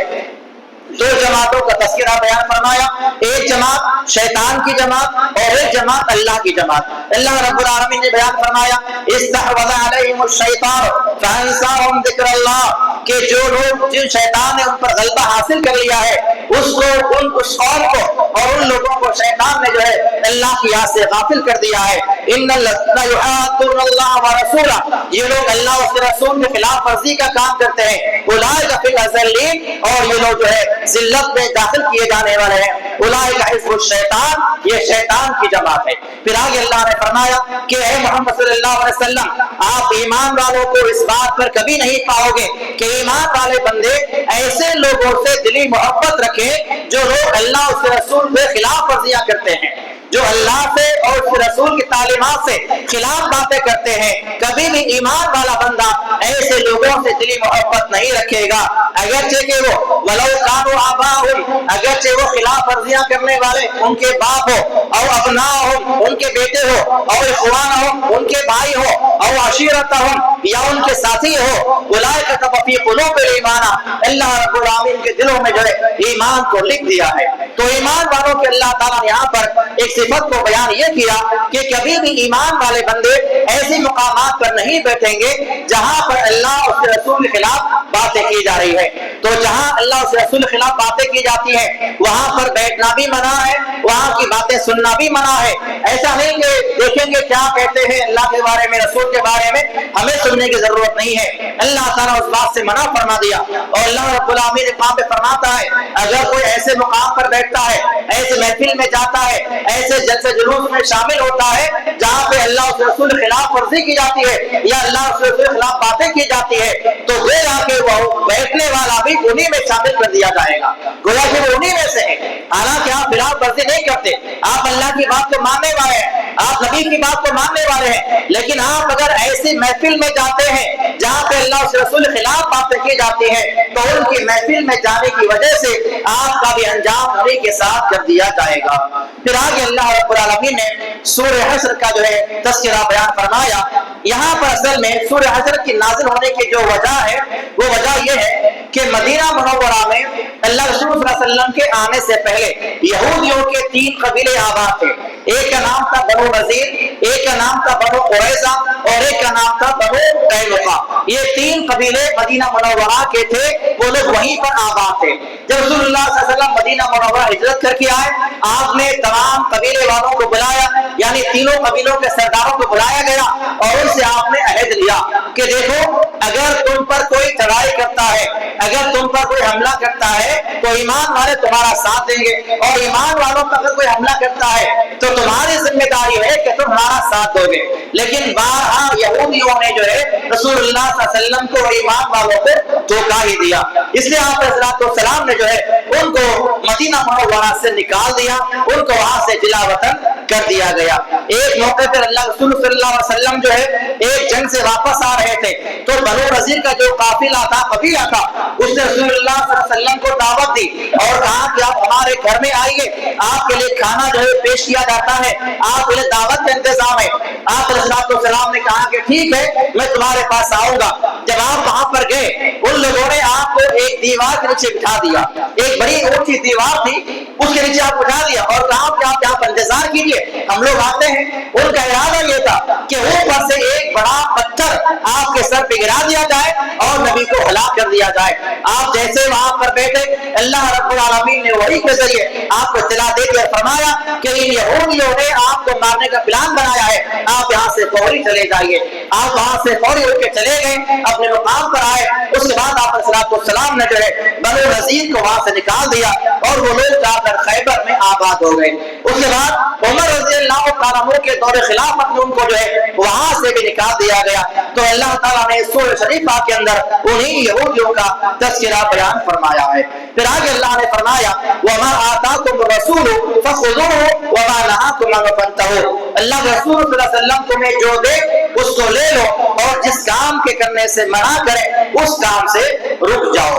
A: 2 جماعتوں کا تذکرہ بیان فرمایا، ایک جماعت شیطان کی جماعت اور ایک جماعت اللہ کی جماعت۔ اللہ رب العالمین نے بیان فرمایا استحوذ علیہم الشیطان فانساہم ذکر اللہ، کہ جو لوگ جن شیطان نے ان پر غلبہ حاصل کر لیا ہے اس قوم کو اور ان لوگوں کو شیطان نے جو ہے اللہ کی یاد سے غافل کر دیا ہے۔ ان الذین یحادون اللہ ورسولہ، یہ لوگ اللہ اور اس کے رسول کے خلاف ورزی کا کام کرتے ہیں، اولئک فی الاذلین، اور یہ لوگ جو ہے ذلت میں داخل کیے جانے والے ہیں، اولئک حزب الشیطان، یہ شیطان کی جماعت ہے۔ پھر آگے اللہ نے فرمایا کہ اے محمد صلی اللہ علیہ وسلم، آپ ایمان والوں کو اس بات پر کبھی نہیں پاؤ گے کہ ایمان والے بندے ایسے لوگوں سے دلی محبت رکھیں جو لوگ اللہ اور اس کے رسول کے خلاف ورزیاں کرتے ہیں، جو اللہ سے اور اس کے رسول کی تعلیمات سے خلاف باتیں کرتے ہیں۔ کبھی بھی ایمان والا بندہ ایسے لوگوں سے دلی محبت نہیں رکھے گا، اگرچہ کہ وہ ولو کانوا آباءہم، اگرچہ وہ خلاف ورزیاں کرنے والے ان کے باپ ہو، اور ابناءہم ان کے بیٹے ہو، اور اخوانہم ان کے بھائی ہو، اور عشیرتہم یا ان کے ساتھی ہو، اولئک کتب فی قلوبہم الایمان، اللہ رب العالمین کے دلوں میں جو ہے ایمان کو لکھ دیا ہے۔ تو ایمان والوں کے اللہ تعالیٰ نے یہاں پر ایک صفت کو بیان یہ کیا کہ کبھی بھی ایمان والے بندے ایسی مقامات پر نہیں بیٹھیں گے جہاں پر اللہ اور اس کے رسول کے خلاف باتیں کی جا رہی ہے. تو جہاں اللہ اور اس کے رسول کے خلاف باتیں کی جاتی ہیں وہاں پر بیٹھنا بھی منع ہے, وہاں کی باتیں سننا بھی منع ہے. ایسا نہیں کہ دیکھیں گے کیا کہتے ہیں اللہ کے بارے میں, رسول کے بارے میں, ہمیں سننے کی ضرورت نہیں ہے. اللہ تعالیٰ اس بات سے منع فرما دیا. اور اللہ رب العالمین مقام پہ فرماتا ہے اگر کوئی ایسے مقام پر بیٹھتا ہے, ایسے محفل میں جاتا ہے, ایسے جلسے جلوس میں شامل ہوتا ہے جہاں پہ اللہ اس رسول کے خلاف ورزی کی جاتی ہے یا اللہ اس رسول کے خلاف باتیں کی جاتی ہے, تو گویا کہ وہ بیٹھنے والا بھی انہی میں شامل کر دیا جائے گا, گویا کہ وہ انہی میں سے ہے. حالانکہ آپ خلاف ورزی نہیں کرتے, آپ اللہ کی بات کو ماننے والے ہیں, آپ نبی کی بات کو ماننے والے ہیں, لیکن آپ اگر ایسی محفل میں جاتے ہیں جہاں پہ اللہ اس رسول کے خلاف باتیں کی جاتی ہیں تو ان کی محفل میں جانے کی وجہ سے آپ کا بھی انجام انہی کے ساتھ کر دیا جائے گا. پھر آگے اللہ رب العالمین نے سورہ حشر کا جو ہے تذکرہ بیان فرمایا. یہاں پر اصل میں سورہ حشر کی نازل ہونے کی جو وجہ ہے وہ وجہ یہ ہے کہ مدینہ منورہ میں اللہ رسول صلی اللہ علیہ وسلم کے آنے سے پہلے یہودیوں کے 3 قبیلے آباد تھے. ایک کا نام تھا بنو نذیر, ایک کا نام تھا بنو قریظہ اور ایک کا نام تھا بنو قینقاع. یہ 3 قبیلے مدینہ منورہ کے تھے, وہ لوگ وہیں پر آباد تھے. جب رسول اللہ صلی اللہ علیہ وسلم مدینہ منورہ ہجرت کر کے آئے, آپ نے تمام قبیلے والوں کو بلایا, یعنی تینوں قبیلوں کے سرداروں کو بلایا گیا اور ان سے آپ نے عہد لیا کہ دیکھو اگر تم پر کوئی چڑھائی کرتا ہے, اگر تم پر کوئی حملہ کرتا ہے تو ایمان والے تمہارا ساتھ دیں گے, اور ایمان والوں پر اگر کوئی حملہ کرتا ہے تو تمہاری ذمہ داری ہے کہ تم ہمارا ساتھ دو گے. لیکن بارہا یہودیوں نے جو ہے رسول اللہ صلی اللہ علیہ وسلم کو اور ایمان والوں کو دھوکہ ہی دیا, اس لیے آپ علیہ السلام نے جو ہے ان کو مدینہ منورہ سے نکال دیا, ان کو وہاں سے جلا وطن کر دیا گیا. ایک موقع پر اللہ رسول صلی اللہ علیہ وسلم جو ہے ایک جنگ سے واپس آ رہے تھے تو بنو نذیر کا جو قافلہ تھا, قبیلہ تھا, اس نے رسول اللہ صلی اللہ علیہ وسلم کو دعوت دی اور کہا کہ آپ ہمارے گھر میں آئیے, آپ کے لیے کھانا جو ہے پیش کیا جاتا ہے, آپ کے لیے دعوت کا انتظام ہے. آپ علیہ السلام نے کہا کہ ٹھیک ہے میں تمہارے پاس آؤں گا. جب آپ وہاں پر گئے ان لوگوں نے آپ کو ایک دیوار کے نیچے بٹھا دیا, ایک بڑی اونچی دیوار تھی اس کے نیچے آپ بٹھا دیا اور کہا کہ آپ یہاں پر انتظار کیجیے, ہم لوگ آتے ہیں. ان کا ارادہ یہ تھا کہ اوپر سے ایک بڑا پتھر آپ کے سر پہ گرا دیا جائے اور نبی کو ہلاک کر دیا جائے. آپ جیسے وہاں پر بیٹھے اللہ رب العالمین نے وحی کے ذریعے آپ کو اطلاع دے کے فرمایا کہ ان یہودیوں نے آپ کو مارنے کا پلان بنایا ہے, آپ یہاں سے فوری چلے جائیے. آپ وہاں سے فوری ہو کے چلے گئے, اپنے مقام پر آئے. اس کے بعد آپ علیہ السلام نے جو ہے بنو نذیر کو وہاں سے نکال دیا اور وہ لوگ جا کر خیبر میں آباد ہو گئے. اس کے بعد عمر رضی اللہ تعالیٰ عنہ کے دور خلافت میں ان کو جو ہے وہاں سے بھی نکال دیا گیا. تو اللہ تعالیٰ نے سورہ شریفہ کے اندر انہی یہودیوں کا تذکرہ بیان فرمایا ہے. پھر آگے اللہ نے فرمایا وَمَا آتَاكُمُ الرَّسُولُ فَخُذُوهُ وَمَا نَهَاكُمْ عَنْهُ فَانْتَهُوا. اللہ کے رسول صلی اللہ علیہ وسلم تمہیں جو دے اس کو لے لو اور جس کام کے کرنے سے منع کرے اس کام سے رک جاؤ.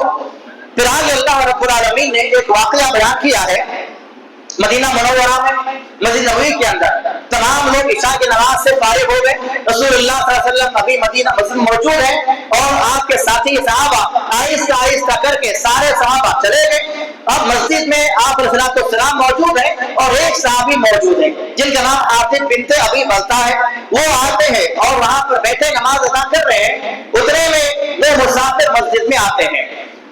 A: پھر آگے اللہ رب العالمین نے ایک واقعہ بیان کیا ہے مدینہ منورہ میں, مسجد نبوی کے اندر تمام لوگ عشاء کی نماز سے فارغ ہو گئے. رسول اللہ صلی اللہ علیہ وسلم ابھی مدینہ مسجد موجود ہیں اور آپ کے ساتھی صحابہ آہستہ آہستہ کر کے سارے صحابہ چلے گئے. اب مسجد میں آپ علیہ السلام موجود ہیں اور ایک صحابی موجود ہے جن کا نام عاطف بنت ابی بلتہ ہے. وہ آتے ہیں اور وہاں پر بیٹھے نماز ادا کر رہے ہیں, اتنے میں وہ مسافر مسجد میں آتے ہیں.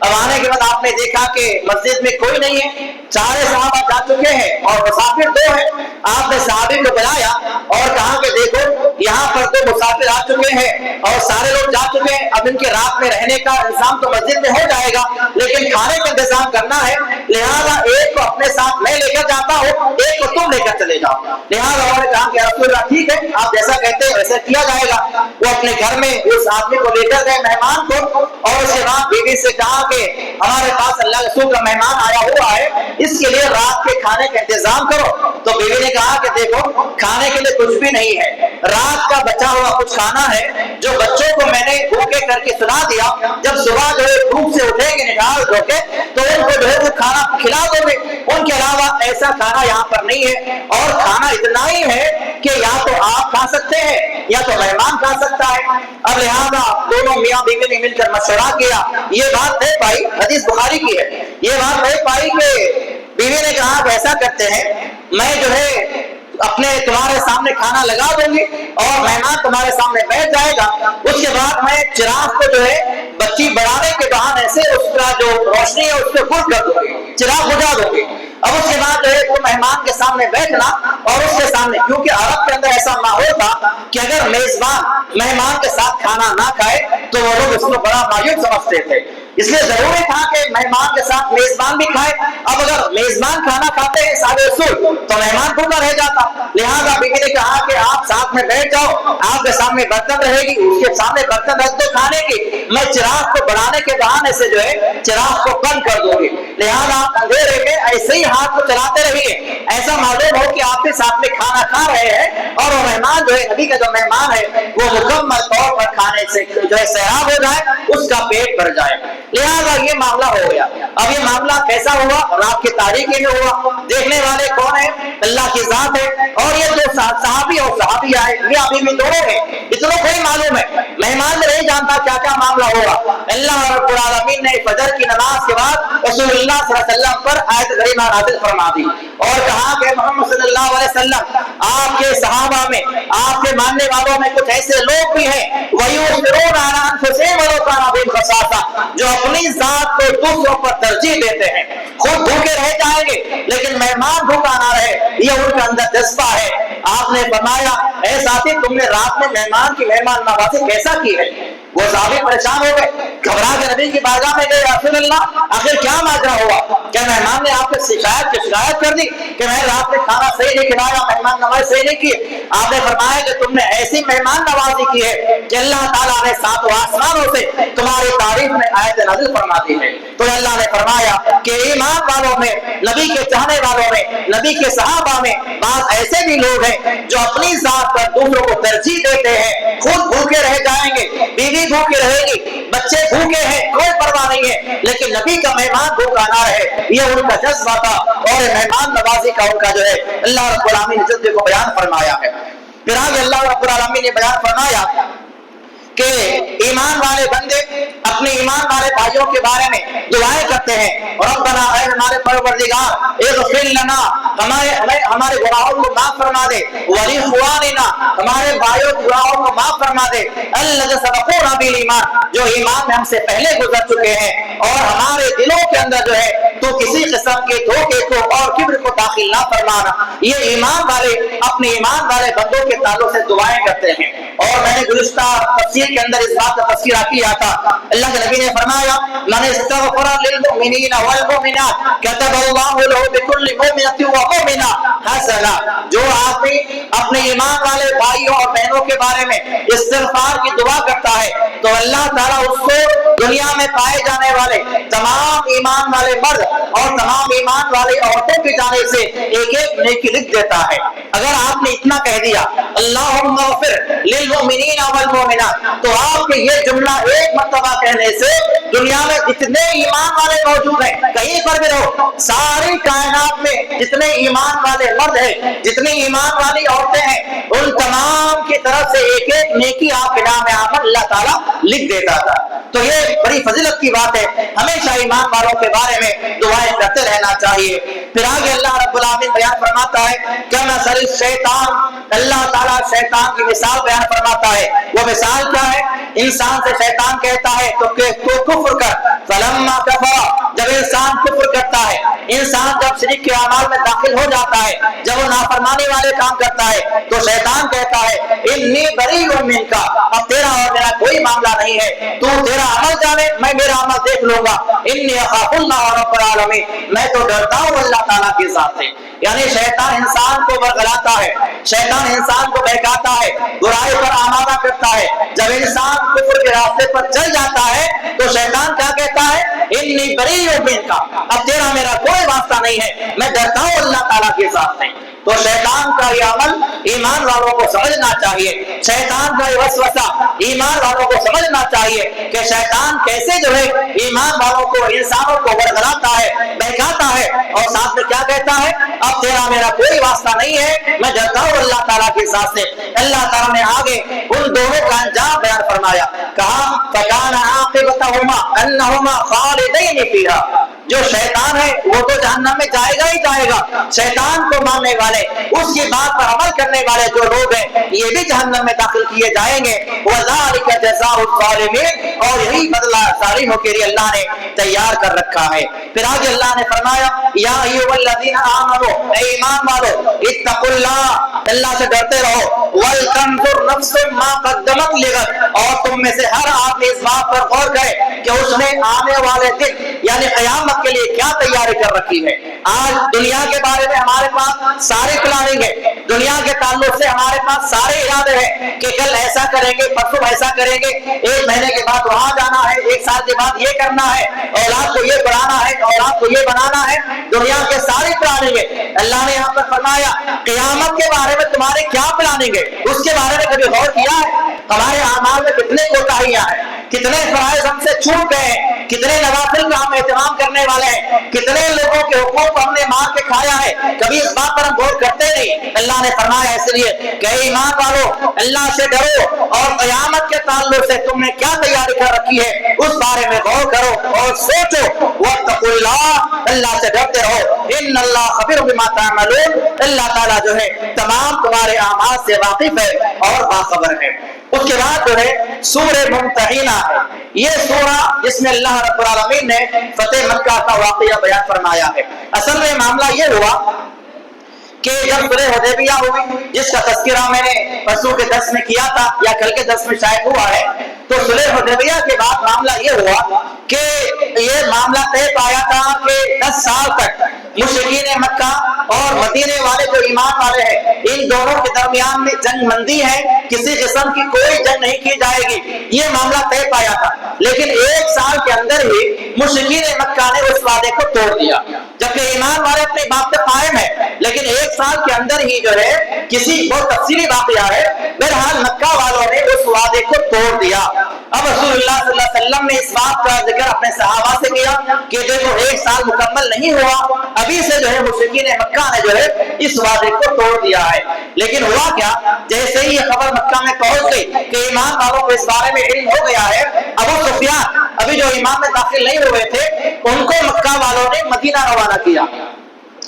A: اب آنے کے بعد آپ نے دیکھا کہ مسجد میں کوئی نہیں ہے, سارے صحابہ جا چکے ہیں اور مسافر 2 ہیں. آپ نے صحابی کو بلایا اور کہا کہ دیکھو یہاں پر تو مسافر آ چکے ہیں اور سارے لوگ جا چکے ہیں, اب ان کے رات میں رہنے کا انتظام تو مسجد میں ہو جائے گا لیکن کھانے کا انتظام کرنا ہے, لہٰذا ایک کو اپنے ساتھ میں لے کر جاتا ہوں, ایک کو تم لے کر چلے جاؤ. لہٰذا انہوں نے کہا کہ رسول اللہ ٹھیک ہے آپ جیسا کہتے ہیں ویسا کیا جائے گا. وہ اپنے گھر میں اس آدمی کو لے کر گئے مہمان کو, اور اس کے بعد بیوی سے کہا کہ ہمارے پاس اللہ رسول کا مہمان آیا ہوا ہے, اس کے لیے رات کے کھانے کا انتظام کرو. تو بیوی نے کہا کہ دیکھو کھانے کے لیے کچھ بھی نہیں ہے, رات کا بچا ہوا کچھ کھانا ہے جو بچوں کو میں نے بھوکے کر کے سنا دیا, جب صبح جو ہے بھوک سے اٹھیں گے نکال دو کے تو ان کو جو ہے وہ کھانا کھلا دو گے. ان کے علاوہ ایسا کھانا یہاں پر نہیں ہے, اور کھانا اتنا ہی ہے کہ یا تو آپ کھا سکتے ہیں یا تو مہمان کھا سکتا ہے. اب لہٰذا دونوں میاں بیوی نے مل کر مشورہ کیا, یہ بات طے پائی, حدیث بخاری کی ہے, یہ بات طے پائی کہ بیوی نے کہا کہ ایسا کرتے ہیں، میں جو ہے اپنے تمہارے سامنے کھانا لگا دوں گی اور مہمان تمہارے سامنے بیٹھ جائے گا، اس کے بعد میں چراغ کو جو ہے بچی بڑھانے کے بہانے سے اس کا جو روشنی ہے اس کو گل کر دوں گی، چراغ بجھا دوں گی۔ اب اس کے بعد جو ہے تو مہمان کے سامنے بیٹھنا اور اس کے سامنے، کیونکہ عرب کے اندر ایسا ماحول تھا کہ اگر میزبان مہمان کے ساتھ کھانا نہ کھائے تو وہ لوگ اس کو بڑا مایوس سمجھتے تھے، اس لیے ضروری تھا کہ مہمان کے ساتھ میزبان بھی کھائے۔ اب اگر میزبان کھانا کھاتے ہیں صاحب اصول تو مہمان بھوکا رہ جاتا، لہٰذا بیوی نے کہا کہ آپ ساتھ میں بیٹھ جاؤ، آپ کے سامنے برتن رہے گی، اس کے سامنے برتن رکھ دو کھانے کی، میں چراغ کو بڑھانے کے بہانے سے جو ہے چراغ کو کم کر دوں گی، لہٰذا آپ اندھیرے میں ایسے ہی ہاتھ کو چلاتے رہیے، ایسا معلوم ہو کہ آپ کے ساتھ میں کھانا کھا رہے ہیں اور وہ مہمان جو ہے، نبی کا جو مہمان ہے وہ مکمل طور پر کھانے سے جو ہے سیراب ہو جائے، اس کا پیٹ بھر جائے، لہٰذا یہ معاملہ ہو گیا۔ اب یہ معاملہ کیسا ہوا؟ رات کی تاریکی میں ہوا، دیکھنے والے کون ہیں؟ اللہ کی ذات ہے، اور یہ جو صحابی اور صحابی آئے یہ ابھی بھی دونوں ہیں، اتنا کوئی معلوم ہے، مہمان میں نہیں جانتا کیا کیا معاملہ ہوگا۔ اللہ رب العالمین نے فجر کی نماز کے بعد رسول اللہ صلی اللہ علیہ وسلم پر آیت کریمہ نازل فرما دی اور کہا کہ محمد صلی اللہ علیہ وسلم، آپ کے صحابہ میں، آپ کے ماننے والوں میں کچھ ایسے لوگ بھی ہیں وَيُؤْثِرُونَ عَلَىٰ أَنفُسِهِمْ وَلَوْ كَانَ بِهِمْ خَصَاصَةٌ، جو اپنی ذات کو دوسروں پر ترجیح دیتے ہیں، خود بھوکے رہ جائیں گے لیکن مہمان بھوکا نہ رہے، یہ ان کا اندر جذبہ ہے۔ آپ نے فرمایا اے ساتھی، تم نے رات میں مہمان کی مہمان نوازی کیسا کی ہے؟ وہ صحابی پریشان ہو گئے، گھبرا کے نبی کی بارگاہ میں گئے، رسول اللہ آخر کیا ماجرا ہوا؟ کیا مہمان نے آپ سے شکایت کر دی کہ میں رات میں کھانا صحیح نہیں کھلایا، مہمان نوازی صحیح نہیں کی؟ آپ نے فرمایا کہ تم نے ایسی مہمان نوازی کی ہے کہ اللہ تعالیٰ نے ساتوں آسمانوں سے تمہاری تعریف میں آیت نازل فرما دی ہے۔ تو اللہ نے فرمایا کہ ایمان والوں میں، نبی کے چاہنے والوں میں، نبی کے صحابہ میں بعض ایسے بھی لوگ ہیں جو اپنی ذات پر دوسروں کو ترجیح دیتے ہیں، خود بھوکے رہ جائیں گے، بیوی بھوکے رہے گی، بچے بھوکے ہیں، کوئی پرواہ نہیں ہے، لیکن نبی کا مہمان بھوکا نہ رہے، یہ ان کا جذبہ تھا اور مہمان نوازی کا ان کا جو ہے اللہ رب العالمین نے جذبے کو بیان فرمایا ہے۔ پھر آگے اللہ رب العالمین نے بیان فرمایا کہ ایمان والے بندے اپنے ایمان والے بھائیوں کے بارے میں دعائیں کرتے ہیں، ربنا اے ہمارے پروردگار اغفر لنا، ہمارے گناہوں کو معاف فرما دے، ولاخواننا، ہمارے بھائیوں کے گناہوں کو معاف فرما دے، الذین سبقونا بالایمان، جو ایمان میں ہم سے پہلے گزر چکے ہیں، اور ہمارے دلوں کے اندر جو ہے تو کسی قسم کے دھوکے کو اور کبر کو داخل نہ فرمانا۔ یہ ایمان والے اپنے ایمان والے بندوں کے تعلق سے دعائیں کرتے ہیں، اور میں نے گزشتہ تفسیر کے اندر اس بات کا تذکرہ کیا تھا، اللہ کے نبی نے فرمایا من استغفر للمؤمنین والمؤمنات كتب الله له بكل مؤمنة ومؤمنة حسنة، جو آدمی اپنے ایمان والے بھائیوں اور بہنوں کے بارے میں استغفار کی دعا کرتا ہے تو اللہ تعالیٰ اس کو دنیا میں پائے جانے والے تمام ایمان والے مرد اور تمام ایمان والی عورتوں کی جانب سے ایک ایک نیکی لکھ دیتا ہے۔ اگر آپ نے اتنا کہہ دیا اللہم اغفر للمؤمنین والمؤمنات، تو آپ کے یہ جملہ ایک مرتبہ کہنے سے دنیا میں جتنے ایمان والے موجود ہیں، کہیں پر بھی رہو، ساری کائنات میں جتنے ایمان والے مرد ہیں، جتنی ایمان والی عورتیں ہیں، ان تمام کی طرف سے ایک ایک نیکی آپ کے نام عمل اللہ تعالیٰ لکھ دیتا تھا۔ تو یہ بڑی فضیلت کی بات ہے، ہمیشہ ایمان والوں کے بارے میں دعائیں کرتے رہنا چاہیے۔ پھر آگے اللہ رب العالمین بیان فرماتا ہے کہ مثل الشیطان، اللہ تعالیٰ شیطان کی مثال بیان فرماتا ہے۔ وہ مثال کیا ہے؟ انسان سے شیطان کہتا ہے تو کفر کر، فلما کفر، جب انسان کفر کرتا ہے، انسان جب شرک کے اعمال میں داخل ہو جاتا ہے، جب وہ نافرمانی والے کام کرتا ہے تو شیطان کہتا ہے انی بریء منک، اب تیرا اور میرا کوئی معاملہ نہیں ہے، تو تیرا عمل جانے، میں میرا عمل دیکھ لوں گا، انی اخاف اللہ رب العالمین، میں تو ڈرتا ہوں اللہ تعالیٰ کے ذات سے۔ یعنی شیطان انسان کو برگلاتا ہے، شیطان انسان کو بہکاتا ہے، برائی پر آمادہ کرتا ہے۔ جب انسان کفر کے راستے پر چل جاتا ہے تو شیطان کیا کہتا ہے انی بریء منک، اب تیرا میرا کوئی واسطہ نہیں ہے، میں ڈرتا ہوں اللہ تعالیٰ کے ذات سے۔ تو شیطان کا یہ عمل ایمان والوں کو سمجھنا چاہیے، شیطان کا یہ وسوسہ ایمان والوں کو سمجھنا چاہیے کہ شیطان کیسے جو ہے ایمان والوں کو، انسانوں کو ورگلاتا ہے، بہکاتا ہے، اور ساتھ میں کیا کہتا ہے اب تیرا میرا کوئی واسطہ نہیں ہے، میں ڈرتا ہوں اللہ تعالیٰ کے ساتھ سے۔ اللہ تعالیٰ نے آگے ان دونوں کا انجام بیان فرمایا، کہا فَكَانَ عَاقِبَتَهُمَا أَنَّهُمَا خَالِدَيْنِ فِيهَا، جو شیطان ہے وہ تو جہنم میں جائے گا ہی جائے گا، شیطان کو ماننے والے، اس کی بات پر عمل کرنے والے جو لوگ ہیں یہ بھی جہنم میں داخل کیے جائیں گے۔ وَذَلِكَ جَزَاءُ الظَّالِمِينَ، اور یہی بدلہ ظالموں کے لیے اللہ نے تیار کر رکھا ہے۔ پھر آگے اللہ نے فرمایا یا ایھا الذین آمنوا، اے ایمان والو، اتقوا اللہ، اللہ سے ڈرتے رہو، وَلْتَنظُرْ نَفْسٌ مَا قَدَّمَتْ لِغَدٍ، اور تم میں سے ہر آدمی اس بات پر غور کرے کہ اس نے آنے والے دن یعنی قیامت کے لیے کیا تیاری کر رکھی ہے۔ آج دنیا کے بارے میں ہمارے پاس ساری پلاننگ ہے، دنیا کے تعلق سے ہمارے پاس سارے ارادے ہیں کہ کل ایسا کریں گے، پرسوں ایسا کریں گے، ایک مہینے کے بعد وہاں جانا ہے، ایک سال کے بعد یہ کرنا ہے، اولاد کو یہ پڑھانا ہے، اولاد کو یہ بنانا ہے، دنیا کے ساری پلاننگ ہے۔ اللہ نے یہاں پر فرمایا قیامت کے بارے میں تمہارے کیا پلاننگ ہے، اس کے بارے میں کبھی غور کیا ہے؟ ہمارے اعمال میں کتنے کوتاہیاں ہیں، کتنے فرائض ہم سے چھوٹ گئے ہیں، کتنے نوافل کا ہم اہتمام کرنے والے ہیں، کتنے لوگوں کے حقوق کو ہم نے مار کے کھایا ہے، کبھی اس بات پر ہم غور کرتے نہیں۔ اللہ نے فرمایا اس لیے کہ ایمان والو اللہ سے ڈرو اور قیامت کے تعلق سے تم نے کیا تیاری کر رکھی ہے اس بارے میں غور کرو اور سوچو۔ واتقوا اللہ، اللہ سے ڈرتے رہو، ان اللہ خبیر بما تعملون، اللہ تعالیٰ جو ہے تمام تمہارے اعمال سے واقف ہے اور باخبر ہے۔ اس کے بعد جو ہے سورہ ممتحنہ ہے، یہ سورہ جس میں اللہ رب العالمین نے فتح مکہ کا واقعہ بیان فرمایا ہے۔ اصل میں معاملہ یہ ہوا کہ جب صلح حدیبیہ ہوئی، جس کا تذکرہ میں نے پرسوں کے درس میں کیا تھا یا کل کے درس میں شاید ہوا ہے، تو صلح حدیبیہ کے بعد معاملہ یہ ہوا کہ یہ معاملہ طے پایا تھا کہ 10 سال تک مشرکین مکہ اور مدینے والے جو ایمان والے ہیں ان دونوں کے درمیان میں جنگ مندی ہے، کسی قسم کی کوئی جنگ نہیں کی جائے گی، یہ معاملہ طے پایا تھا۔ لیکن 1 سال کے اندر ہی مشرکین مکہ نے اس وعدے کو توڑ دیا، جبکہ ایمان والے اپنے بات پہ قائم ہیں، لیکن 1 سال کے اندر ہی جو ہے کسی بہت تفصیلی واقعہ ہے، بہرحال مکہ والوں نے اس وعدے کو توڑ دیا۔ اب رسول اللہ صلی اللہ علیہ وسلم نے اس بات کا ذکر اپنے صحابہ سے کیا کہ دیکھو 1 سال مکمل نہیں ہوا، ابھی سے جو ہے مشرکین مکہ نے جو ہے اس وعدے کو توڑ دیا ہے۔ لیکن ہوا کیا، جیسے ہی یہ خبر مکہ میں پہنچ گئی کہ ایمان والوں کو اس بارے میں علم ہو گیا ہے، ابو سفیان ابھی جو ایمان میں داخل نہیں ہوئے تھے ان کو مکہ والوں نے مدینہ روانہ کیا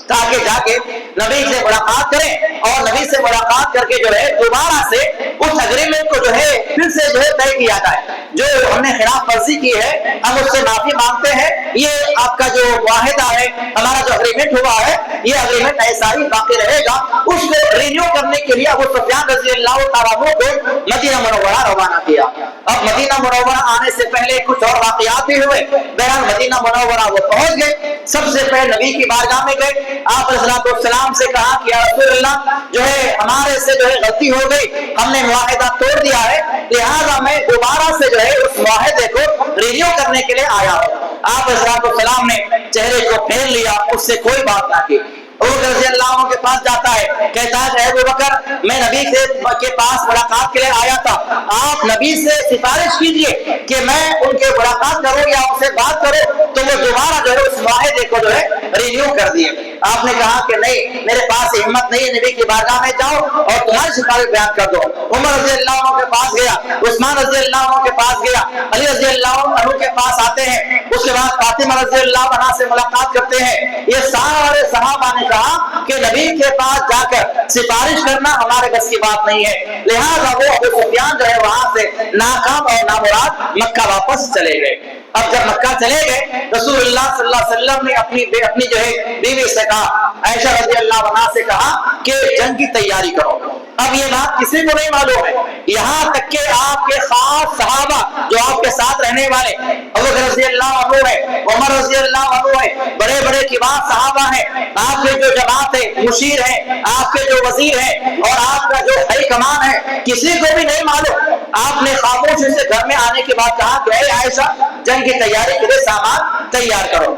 A: تاکہ جا کے نبی سے ملاقات کریں اور نبی سے ملاقات کر کے جو ہے دوبارہ سے اس اگریمنٹ کو جو ہے پھر سے جو ہے طے کیا جائے، جو ہم نے خلاف ورزی کی ہے ہم اس سے معافی مانگتے ہیں، یہ آپ کا جو معاہدہ ہے، ہمارا جو اگریمنٹ ہوا ہے یہ اگریمنٹ ایسا ہی باقی رہے گا۔ اس کو رینیو کرنے کے لیے ابو سفیان رضی اللہ تعالیٰ عنہ کو مدینہ منورہ روانہ کیا۔ اب مدینہ منورہ آنے سے پہلے کچھ اور واقعات بھی ہوئے، بہرحال مدینہ منورہ وہ پہنچ گئے، سب سے پہلے نبی کی بارگاہ میں گئے، آپ علیہ السلام سے کہا کہ یا رسول اللہ جو ہے ہمارے سے جو ہے غلطی ہو گئی، ہم نے معاہدہ توڑ دیا ہے، لہذا میں دوبارہ سے جو ہے اس معاہدے کو رینیو کرنے کے لیے آیا ہوں۔ آپ علیہ السلام نے چہرے کو پھیر لیا، اس سے کوئی بات نہ کی۔ ابو بکر رضی اللہ عنہ کے پاس جاتا ہے، کہتا ہے کہ ابو بکر میں نبی کے پاس ملاقات کے لیے آیا تھا، آپ نبی سے سفارش کیجئے کہ میں ان کے ملاقات کروں یا ان سے بات کروں، تو وہ دوبارہ جو ہے اس معاہدے کو جو ہے رینیو کر دیے۔ آپ نے کہا کہ نہیں میرے پاس ہمت نہیں ہے، نبی کی بارگاہ میں جاؤ اور تمہاری سفارش بیان کر دو۔ عمر رضی اللہ عنہ کے پاس گیا، عثمان رضی اللہ عنہ کے پاس گیا، علی رضی اللہ عنہ کے پاس آتے ہیں، اس کے بعد فاطمہ رضی اللہ عنہا سے ملاقات کرتے ہیں۔ یہ سارے صحابہ نے کہا کہ نبی کے پاس جا کر سفارش کرنا ہمارے بس کی بات نہیں ہے، لہذا وہ ابو سفیان جو ہے وہاں سے ناکام اور نامراد مکہ واپس چلے گئے۔ اب جب مکہ چلے گئے رسول اللہ صلی اللہ علیہ وسلم نے اپنی جو ہے بیوی سے کہا، عائشہ رضی اللہ عنہا سے کہا کہ جنگ کی تیاری کرو۔ اب یہ بات کسی کو نہیں معلوم ہے، یہاں تک کہ آپ کے خاص صحابہ جو آپ کے ساتھ رہنے والے ابو بکر رضی اللہ عنہ ہے، عمر رضی اللہ عنہ ہے، بڑے بڑے کبار صحابہ ہیں، آپ کے جو جماعت ہے مشیر ہیں، آپ کے جو وزیر ہیں اور آپ کا جو ہائی کمان ہے، کسی کو بھی نہیں معلوم۔ آپ نے خاموشی سے گھر میں آنے کے بعد کہا کہ اے عائشہ جنگ کی تیاری کے لیے سامان تیار کرو۔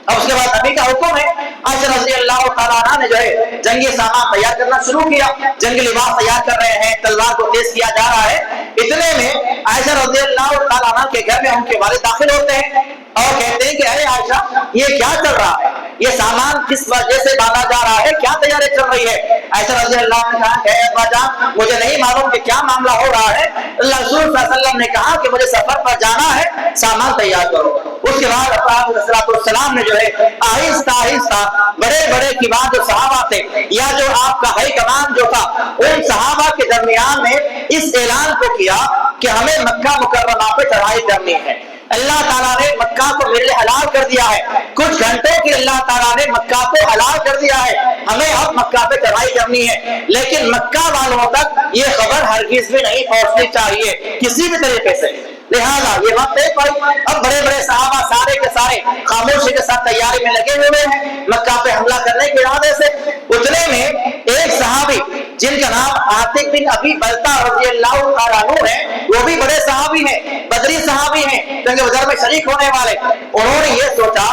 A: اب اس کے بعد نبی کا حکم ہے، عائشہ رضی اللہ تعالیٰ عنہ نے جو ہے جنگی سامان تیار کرنا شروع کیا، جنگی لباس تیار کر رہے ہیں، تلوار کو تیز کیا جا رہا ہے۔ اتنے میں عائشہ رضی اللہ تعالیٰ عنہ کے گھر میں ان کے والد داخل ہوتے ہیں اور کہتے ہیں کہ اے عائشہ یہ کیا چل رہا ہے؟ یہ سامان کس وجہ سے باندھا جا رہا ہے, کیا تیاری چل رہی ہے. عائشہ رضی اللہ عنہ نے کہا کہ ابا جان مجھے نہیں معلوم کہ کیا معاملہ ہو رہا ہے. اللہ رسول صلی اللہ علیہ وسلم نے کہا کہ مجھے سفر پر جانا ہے, سامان تیار کرو. اس کے بعد آپ علیہ السلام نے جو ہے آہستہ آہستہ بڑے بڑے کبار جو صحابہ تھے یا جو آپ کا ہائی کمان جو تھا ان صحابہ کے درمیان میں اس اعلان کو کیا کہ ہمیں مکہ مکرمہ پہ چڑھائی کرنی ہے. اللہ تعالیٰ نے مکہ کو میرے لیے حلال کر دیا ہے, کچھ گھنٹوں کے اللہ تعالیٰ نے مکہ کو حلال کر دیا ہے, ہمیں اب مکہ پہ چڑھائی کرنی ہے. لیکن مکہ والوں تک یہ خبر ہرگز بھی نہیں پہنچنی چاہیے کسی بھی طریقے سے. لہٰذا یہ وقت ہے پر اب بڑے بڑے صحابہ سارے کے سارے خاموشی کے ساتھ تیاری میں لگے ہوئے ہیں مکہ پہ حملہ کرنے کے ارادے سے. اتنے میں ایک صحابی جن کا نام عاتق بن ابی بلتہ رضی اللہ تعالیٰ عنہ ہے, وہ بھی بڑے صحابی ہیں, بدری صحابی ہیں, کیونکہ بدر میں شریک ہونے والے. انہوں نے یہ سوچا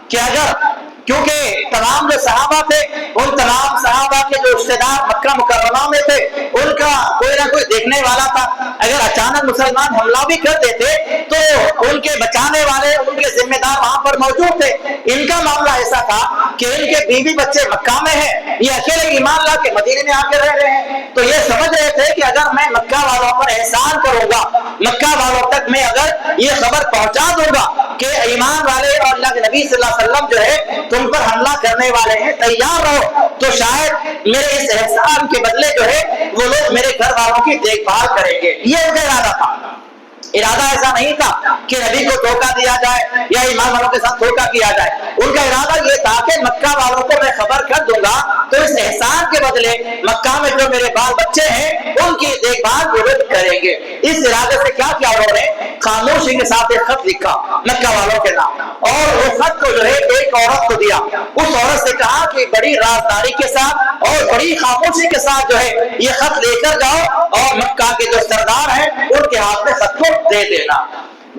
A: کہ اگر کیونکہ تمام جو صحابہ تھے ان تمام صحابہ کے جو رشتے دار مکہ مکرمہ میں تھے ان کا کوئی نہ کوئی دیکھنے والا تھا. اگر اچانک مسلمان حملہ بھی کر دیتے تو ان کے بچانے والے ان کے ذمہ دار وہاں پر موجود تھے. ان کا معاملہ ایسا تھا کہ ان کے بیوی بچے مکہ میں ہیں, یہ اکیلے ایمان لا کے مدینے میں آ کے رہ رہے ہیں. تو یہ سمجھ رہے تھے کہ اگر میں مکہ والوں پر احسان کروں گا, مکہ والوں تک میں اگر یہ خبر پہنچا دوں گا کہ ایمان والے اور اللہ کے نبی صلی اللہ علیہ وسلم جو ہے تم پر حملہ کرنے والے ہیں, تیار رہو, تو شاید میرے اس احسان کے بدلے جو ہے وہ لوگ میرے گھر والوں کی دیکھ بھال کریں گے. یہ ان کا ارادہ تھا. ارادہ ایسا نہیں تھا کہ نبی کو دھوکہ دیا جائے یا ایمان والوں کے ساتھ دھوکہ کیا جائے. ان کا ارادہ یہ تھا کہ مکہ والوں کو میں خبر کر دوں گا تو اس احسان کے بدلے مکہ میں جو میرے بال بچے ہیں ان کی دیکھ بھال وہ لوگ کریں گے. اس ارادے سے کیا کیا انہوں نے خاموشی کے ساتھ ایک خط لکھا مکہ والوں کے نام, اور وہ خط کو جو ہے ایک عورت کو دیا. اس عورت سے کہا کہ بڑی رازداری کے ساتھ اور بڑی خاموشی کے ساتھ جو ہے یہ خط لے کر جاؤ اور مکہ کے جو سردار ہیں ان کے ہاتھ میں خط کو دے دینا.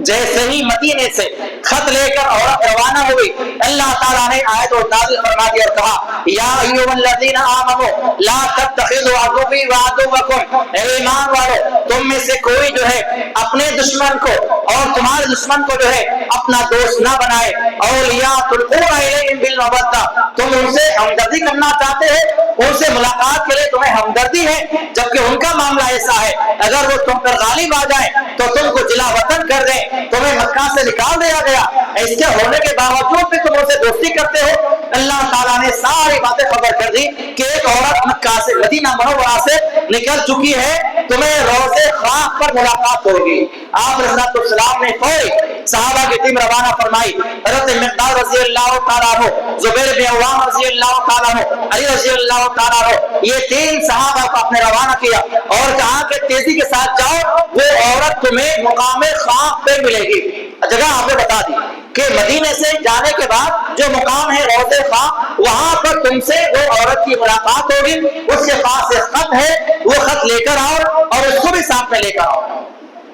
A: جیسے ہی مدینے سے خط لے کر عورت روانہ ہوئی, اللہ تعالیٰ نے آیت نازل فرما دی اور کہا یا ایھا الذین آمنوا لا تتخذوا عدوی وعدوکم, اے ایمان والو تم میں سے کوئی جو ہے اپنے دشمن کو اور تمہارے دشمن کو جو ہے اپنا دوست نہ بنائے. اولیاء تلقون الیہم بالمودہ, تم ان سے ہمدردی کرنا چاہتے ہیں, ان سے ملاقات کے لیے تمہیں ہمدردی ہے, جبکہ ان کا معاملہ ایسا ہے اگر وہ تم پر غالب آ جائیں تو تم کو جلا وطن کر دیں, تمہیں مکہ سے نکال دیا گیا. اس کے ہونے کے باوجود بھی تم ان سے دوستی کرتے ہو. اللہ تعالیٰ نے ساری باتیں خبر کر دی کہ ایک عورت مکہ سے مدینہ منورہ سے نکل چکی ہے, تمہیں روضے خاک پر ملاقات ہوگی. آپ رضی اللہ نے فوری صحابہ کی ٹیم روانہ فرمائی. حضرت مقداد رضی اللہ تعالیٰ عنہ, زبیر بن عوام رضی اللہ تعالیٰ عنہ, علی رضی اللہ تعالیٰ عنہ, یہ تین صحابہ کو اپنے روانہ کیا اور کہا کہ تیزی کے ساتھ جاؤ, وہ عورت تمہیں مقام خاک پہ ملے گی. جگہ آپ نے بتا دی کہ مدینے سے جانے کے بعد جو مقام ہے روضے خاک, وہاں پر تم سے وہ عورت کی ملاقات ہوگی. اس کے پاس ایک خط ہے, وہ خط لے کر آؤ اور اس کو بھی ساتھ میں لے کر آؤ.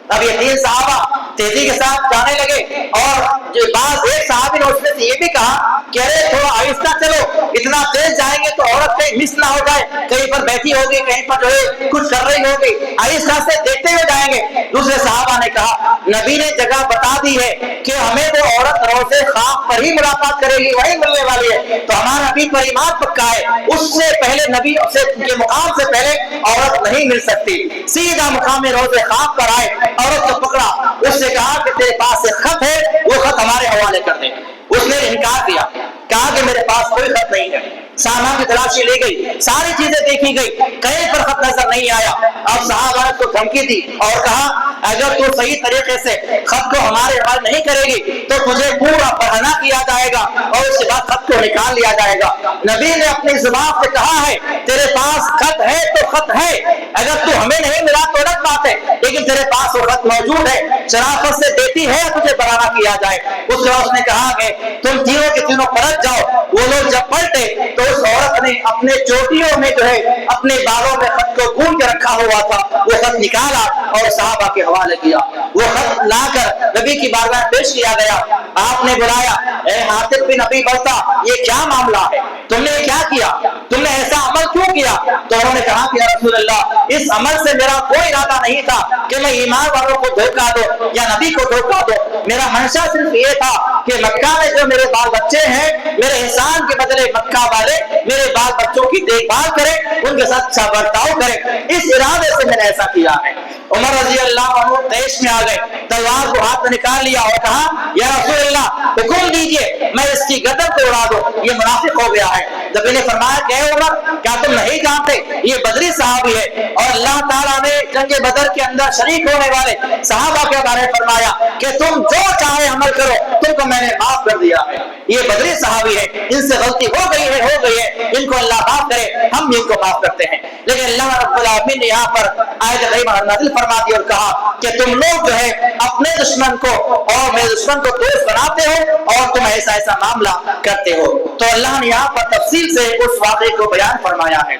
A: اب یہ تین صحابہ تیزی کے ساتھ جانے لگے اور جو بعض ایک صحابی نے اس میں سے یہ بھی کہا کہ ارے تھوڑا آہستہ چلو, اتنا تیز جائیں گے تو عورت کہیں مس نہ ہو جائے, کہیں پر بیٹھی ہوگی, کہیں پر جو ہے کچھ کر رہی ہوگی, آہستہ سے دیکھتے ہوئے جائیں گے. دوسرے صحابہ نے کہا نبی نے جگہ بتا دی ہے کہ ہمیں وہ عورت روضے خاک پر ہی ملاقات کرے گی, وہی ملنے والی ہے, تو ہمارا نبی پر ایمان پکا ہے, اس سے پہلے نبی سے کے مقام سے پہلے عورت نہیں مل سکتی. سیدھا مقام روضے خاک پر آئے, عورت کو پکڑا, اس سے کہا کہ تیرے پاس ایک خط ہے, وہ خط ہمارے حوالے کر دے. اس نے انکار کیا, کہا کہ میرے پاس کوئی خط نہیں ہے. سامان کی تلاشی لی گئی, ساری چیزیں دیکھی گئی, کہیں پر خط نظر نہیں آیا. اب صحابہ نے اس کو دھمکی دی اور کہا اگر تو صحیح طریقے سے خط کو ہمارے حوالے نہیں کرے گی تو تجھے پورا برہنہ کیا جائے گا اور اس کے بعد خط کو نکال لیا جائے گا. نبی نے اپنی زبان سے کہا ہے تیرے پاس خط ہے تو خط ہے, اگر تو ہمیں نہیں ملا تو الگ بات ہے, لیکن تیرے پاس وہ خط موجود ہے, شرافت سے دیتی ہے تجھے برہنہ کیا جائے. اس کے بعد اس نے کہا کہ تم تینوں کے تینوں پلٹ جاؤ. وہ لوگ جب پلٹے تو اس عورت نے اپنے چوٹیوں میں جو ہے اپنے بالوں میں خط کو گون کے رکھا ہوا تھا, وہ خط نکالا اور صحابہ کے حوالے کیا. وہ خط لا کر نبی کی بارگاہ پیش کیا گیا. آپ نے بلایا, اے عاتق بن ابی بلتہ, یہ کیا معاملہ ہے, تم نے کیا کیا؟ تم نے ایسا عمل کیوں کیا؟ تو انہوں نے کہا کہ یا رسول اللہ اس عمل سے میرا کوئی ارادہ نہیں تھا کہ میں ایمان والوں کو دھوکہ دوں یا نبی کو دھوکہ دوں، میرا منشا صرف یہ تھا کہ مکہ میں جو میرے بال بچے ہیں میرے احسان کے بدلے مکہ والے میرے بال بچوں کی دیکھ بھال کریں، ان کے ساتھ اچھا برتاؤ کریں، اس ارادے سے میں نے ایسا کیا ہے۔ عمر رضی اللہ عنہ دیش میں آ گئے، تلوار کو ہاتھ میں نکال لیا اور کہا یا رسول اللہ حکم دیجئے میں اس کی گردن کو اڑا دوں، یہ منافق ہو گیا ہے۔ جب انہیں فرمایا کہ اے عمر کیا تم نہیں جانتے یہ بدری صحابی ہے اور اللہ تعالیٰ نے جنگ بدر کے اندر شریک ہونے والے صحابہ کے بارے میں فرمایا کہ تم جو چاہے عمل کرو تم کو میں نے معاف کر دیا ہے، یہ بدری صحابی ہے، ان سے غلطی ہو گئی ہے ان کو اللہ معاف کرے، ہم بھی ان کو معاف کرتے ہیں۔ لیکن اللہ رب العالمین نے یہاں پر آیت کریمہ نازل فرما دی اور کہا کہ تم لوگ جو ہے اپنے دشمن کو اور میرے دشمن کو دوست بناتے ہو اور تم ایسا معاملہ کرتے ہو۔ تو اللہ نے یہاں پر تفصیل سے اس واقعے کو بیان فرمایا ہے۔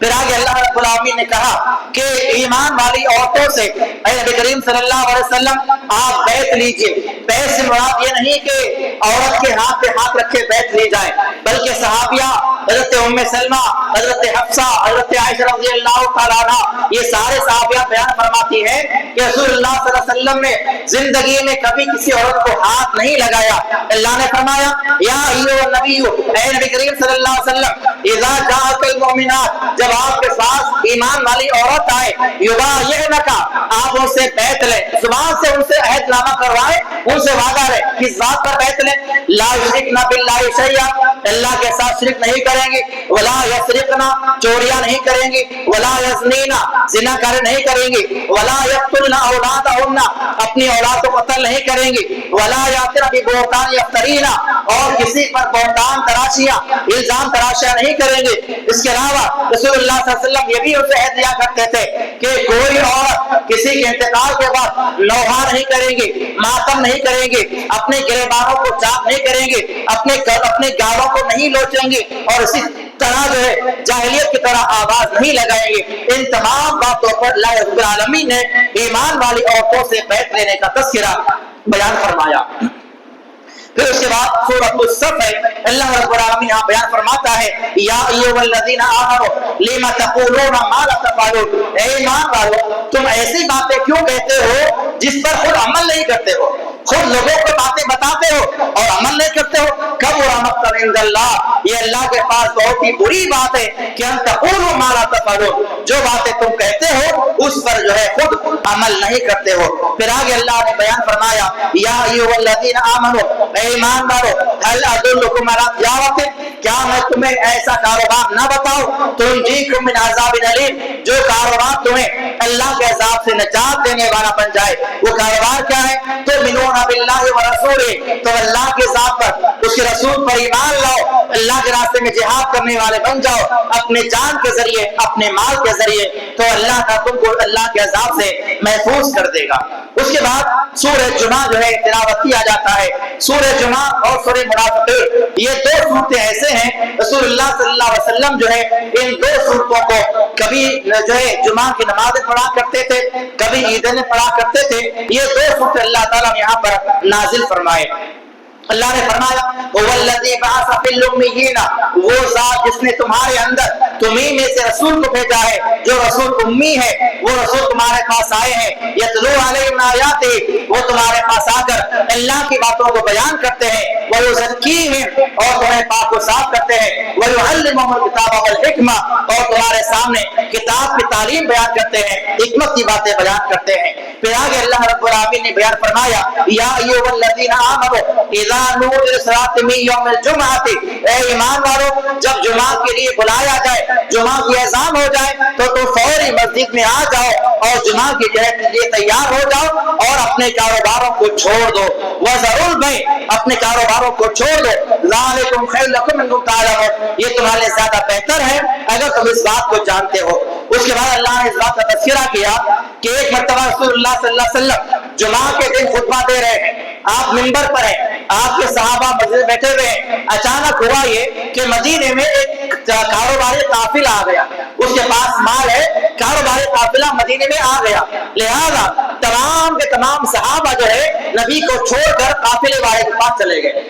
A: پھر آگے اللہ رب العالمین نے کہا کہ ایمان والی عورتوں سے اے نبی کریم صلی اللہ علیہ وسلم آپ بیعت لیجئے۔ بیعت سے مراد یہ نہیں کہ عورت کے ہاتھ پہ ہاتھ رکھے بیعت لی جائے، بلکہ صحابیہ حضرت ام سلمہ، حضرت حفصہ، حضرت عائشہ رضی اللہ تعالیٰ عنہ یہ سارے صحابیہ بیان فرماتی ہیں کہ رسول اللہ صلی اللہ علیہ وسلم نے زندگی میں کبھی کسی عورت کو ہاتھ نہیں لگایا۔ اللہ نے فرمایا یا ایھا النبی اے نبی کریم صلی اللہ علیہ وسلم اذا جاءک المؤمنات جب آپ کے پاس ایمان والی عورت آئے یبایعنک آپ ان سے بیعت لیں، زبان سے ان سے عہد نامہ کروائیں، ان سے وعدہ لیں، کس بات پر بیعت لیں؟ لا یشرکن باللہ شیئا اللہ کے ساتھ شرک نہیں کریں گی، ولا یسرقن چوریاں نہیں کریں گی، ولا یزنین زنا نہیں کریں گی، ولا یقتلن اولادہن اپنی اولاد کو قتل نہیں کریں گی، ولا یاتین ببہتان یفترین اور کسی پر بہتان تراشیاں الزام تراشیاں نہیں کریں گے۔ اس کے علاوہ رسول اللہ صلی اللہ علیہ وسلم یہ بھی اسے عہد دیا کرتے تھے کہ کوئی عورت کسی کے انتقال کے بعد نوحہ نہیں کریں گے، ماتم نہیں کریں گے، اپنے گریبانوں کو چاک نہیں کریں گے، اپنے گالوں کو نہیں لوچیں گے اور اسی طرح جو ہے جاہلیت کی طرح آواز نہیں لگائیں گے۔ ان تمام باتوں پر اللہ رب العالمین نے ایمان والی عورتوں سے بیعت لینے کا تذکرہ بیان فرمایا۔ پھر اس کے بعد سورۃ الصف ہے، اللہ رب العالمین یہاں بیان فرماتا ہے یا ایھا الذین آمنوا لم تقولون ما لا تفعلون اے ایمان والو تم ایسی باتیں کیوں کہتے ہو جس پر خود عمل نہیں کرتے ہو، خود لوگوں کو باتیں بتاتے ہو اور عمل نہیں کرتے ہو۔ کبر مقتا عند اللہ یہ اللہ کے پاس بہت ہی بری بات ہے کہ ان تقولوا ما لا تفعلون جو باتیں تم کہتے ہو اس پر جو ہے خود عمل نہیں کرتے ہو۔ پھر آگے اللہ نے بیان فرمایا یا ایھا الذین آمنوا اے ایمان والو هل ادلکم علی تجارۃ کیا میں تمہیں ایسا کاروبار نہ بتاؤں تنجیکم من عذاب علیم جو کاروبار تمہیں اللہ کے عذاب سے نجات دینے والا بن جائے۔ وہ کاروبار کیا ہے؟ تؤمنون باللہ ورسولہ تو اللہ کے ذات پر اس کے رسول پر ایمان لاؤ، اللہ کے راستے میں جہاد کرنے والے بن جاؤ اپنے جان کے ذریعے اپنے مال کے ذریعے، تو اللہ کا تم کو اللہ کے عذاب سے محفوظ کر دے گا۔ اس کے بعد سورہ جمعہ جو ہے تلاوت کیا جاتا ہے۔ سورہ جمعہ اور سورہ منافقین یہ دو صورتیں ایسے ہیں رسول اللہ صلی اللہ علیہ وسلم جو ہے ان دو صورتوں کو کبھی جو ہے جمعہ کی نمازیں پڑھا کرتے تھے، کبھی عیدیں پڑھا کرتے تھے۔ یہ دو صورتیں اللہ تعالیٰ نے یہاں پر نازل فرمائے۔ اللہ نے فرمایا هو الذی بعث فی الامیین وہ ذات جس نے تمہارے اندر تمہیں میں سے رسول کو بھیجا ہے جو رسول امی ہے، وہ رسول تمہارے پاس آئے ہیں یتلو علیہم آیاتہ وہ تمہارے پاس آ کر اللہ کی باتوں کو بیان کرتے ہیں، ویزکیہم اور تمہیں پاک و صاف کرتے ہیں، ویعلمہم الکتاب والحکمہ اور تمہارے سامنے کتاب کی تعلیم بیان کرتے ہیں، حکمت کی باتیں بیان کرتے ہیں۔ پھر آگے اللہ رب العالمین نے بیان فرمایا یا ایھا الذین آمنوا اذا نودی للصلاۃ من یوم الجمعۃ اے ایمان والو جب جمعہ کے لیے بلایا جائے، جمعہ کی اذان ہو جائے تو تم فوری مسجد میں آ جاؤ اور جمعہ کی جہاد کے لیے تیار ہو جاؤ اور اپنے کاروباروں کو چھوڑ دو، وذروا البیع اپنے کاروباروں کو چھوڑ دو، ذالکم خیر لکم ان کنتم تعلمون یہ تمہارے لیے زیادہ بہتر ہے اگر تم اس بات کو جانتے ہو۔ اس کے بعد اللہ نے اس بات کا تذکرہ کیا کہ ایک مرتبہ رسول اللہ صلی اللہ علیہ وسلم جمعہ کے دن خطبہ دے رہے ہیں، آپ منبر پر ہیں، آپ کے صحابہ مسجد میں بیٹھے ہوئے ہیں، اچانک ہوا یہ کہ مدینے میں ایک کاروباری قافلہ آ گیا، اس کے پاس مال ہے، کاروباری قافلہ مدینے میں آ گیا، لہذا تمام کے تمام صحابہ جو ہے نبی کو چھوڑ کر قافلے والے کے پاس چلے گئے۔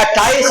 A: 28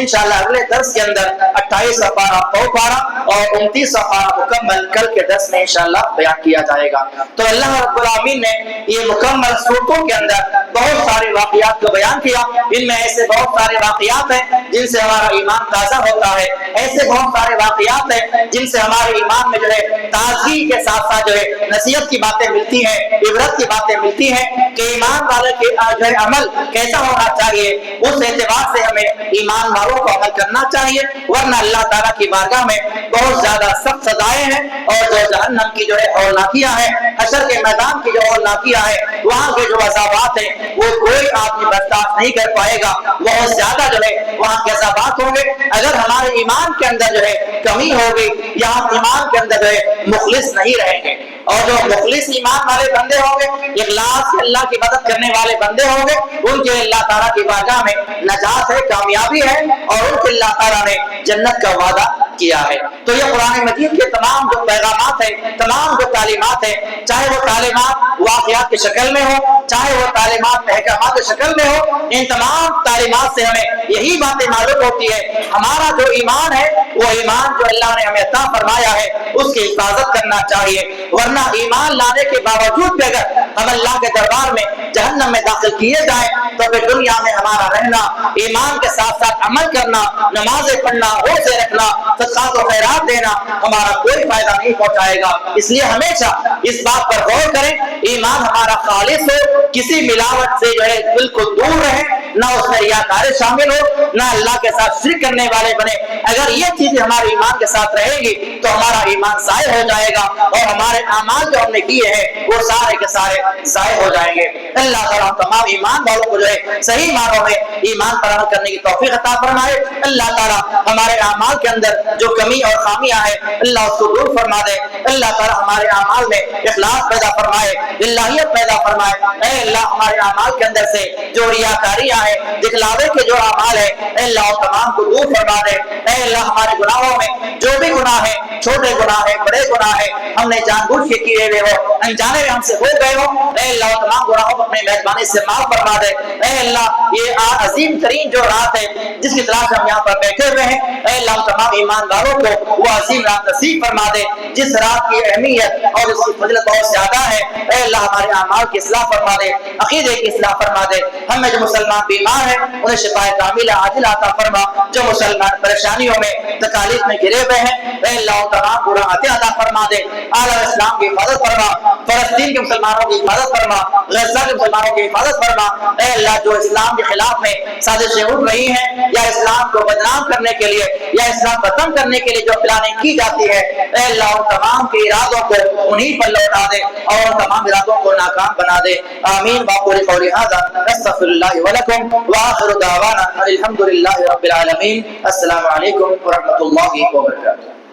A: انشاءاللہ اگلے درس کے اندر 28 پارہ پارہ اور 29 پارہ مکمل کل کے درس میں انشاءاللہ بیان کیا جائے گا. تو اللہ رب العالمین نے یہ مکمل صورتوں کے اندر بہت سارے واقعات کو بیان کیا. ان میں ایسے بہت سارے واقعات ہیں جن سے ہمارا ایمان تازہ ہوتا ہے, ایسے بہت سارے واقعات ہیں جن سے ہمارے ایمان میں جو ہے تازگی کے ساتھ ساتھ جو ہے نصیحت کی باتیں ملتی ہیں, عبرت کی باتیں ملتی ہیں کہ ایمان والے کے جو ہے عمل کیسا ہونا چاہیے. اس اعتبار سے ہمیں ایمان والوں کو عمل کرنا چاہیے, ورنہ اللہ تعالیٰ کی بارگاہ میں بہت زیادہ سخت سزائیں ہیں اور جو جہنم کی جو ہے ہولناکیاں ہیں, حشر کے میدان کی جو ہولناکیاں ہیں, وہاں کے جو عذابات ہیں وہ کوئی آدمی برداشت نہیں کر پائے گا. بہت زیادہ جو ہے وہاں کے عذابات ہوں گے. اگر ہمارے ایمان کے اندر جو ہے کمی ہوگی یا ہم ایمان کے اندر جو ہے مخلص نہیں رہیں گے, اور جو مخلص ایمان والے بندے ہوں گے, اخلاص سے اللہ کی مدد کرنے والے بندے ہوں گے, ان کے اللہ تعالیٰ کی بارگاہ میں نجات ہے, کامیابی ہے, اور ان کے اللہ تعالیٰ نے جنت کا وعدہ کیا ہے. تو یہ قرآن مجید کے تمام جو پیغامات ہیں, تمام جو تعلیمات ہیں, چاہے وہ تعلیمات واقعات کی شکل میں ہو, چاہے وہ تعلیمات احکامات کی شکل میں ہو, ان تمام تعلیمات سے ہمیں یہی باتیں معلوم ہوتی ہے ہمارا جو ایمان ہے وہ ایمان جو اللہ نے ہمیں عطا فرمایا ہے اس کی حفاظت کرنا چاہیے. ورنہ ایمان لانے کے باوجود بھی اگر ہم اللہ کے دربار میں جہنم میں داخل کیے جائیں تو پھر دنیا میں ہمارا رہنا, ایمان کے ساتھ ساتھ عمل کرنا, نمازیں پڑھنا, روزے رکھنا, صدقات و خیرات دینا ہمارا کوئی فائدہ نہیں پہنچائے گا. اس لیے ہمیشہ اس بات پر غور کریں ایمان ہمارا خالص ہو, کسی ملاوٹ سے جو ہے بالکل دور رہے, نہ اس میں ریاکاری شامل ہو, نہ اللہ کے ساتھ شرک کرنے والے بنے. اگر یہ چیزیں ہمارے ایمان کے ساتھ رہے گی تو ہمارا ایمان ضائع ہو جائے گا اور ہمارے اعمال جو ہم نے کیے ہیں وہ سارے کے سارے ضائع ہو جائیں گے. اللہ تعالیٰ تمام ایمان والوں کو جو ہے صحیح معنوں میں ایمان پر عمل کرنے کی توفیق عطا فرمائے. اللہ تعالیٰ ہمارے اعمال کے اندر جو کمی اور خامیاں ہیں اللہ اس کو دور فرما دے. اللہ تعالیٰ ہمارے اعمال میں اخلاص پیدا فرمائے, الہیت پیدا فرمائے. اے اللہ ہمارے اعمال کے اندر سے جو ریاکاریاں ہیں, دکھلاوے کے جو اعمال ہیں, اے اللہ تمام کو دور فرما دے. اے اللہ ہمارے گناہوں میں جو بھی گناہ ہیں, چھوٹے گناہ ہیں, بڑے گناہ ہیں, ہم نے جان بوجھ کے کیے ہوئے ہو, انجانے میں ہم سے ہو گئے ہو, اے اللہ تمام گناہوں کو اپنی مہربانی سے معاف فرما دے. اے اللہ یہ عظیم ترین جو رات ہے جس کی تلاش ہم یہاں پر بیٹھے ہوئے ہیں, اے اللہ تمام ایمان والوں کو وہ عظیم رات نصیب فرما دے جس رات کی اہمیت اور اس کی فضیلت بہت زیادہ ہے. اے اللہ ہمارے اعمال کی اصلاح فرما دے, عقیدے کی اصلاح فرما دے. ہم میں جو مسلمان بیمار ہیں انہیں شفا کاملہ عاجل عطا فرما. جو مسلمان پریشانیوں میں تکالیف میں گرے ہوئے ہیں اے اللہ تمام براحتیں عطا فرما دے. عالم اسلام کی حفاظت فرما, فلسطین کے مسلمانوں کی حفاظت فرما, غزہ کے مسلمانوں کی حفاظت فرما. اے اللہ جو اسلام کے خلاف میں سازشیں اٹھ رہی ہیں یا اسلام کو بدنام کرنے کے لیے یا اسلام ختم کرنے کے لیے جو پلاننگ کی جاتی ہے, اے اللہ تمام کے ارادوں کو انہی پر لوٹا دے اور تمام ارادوں کو ناکام بنا دے. آمین. باقول قولی ھذا استغفر اللہ ولکم وآخر دعوانا الحمد للہ رب العالمین. السلام علیکم ورحمۃ اللہ وبرکاتہ.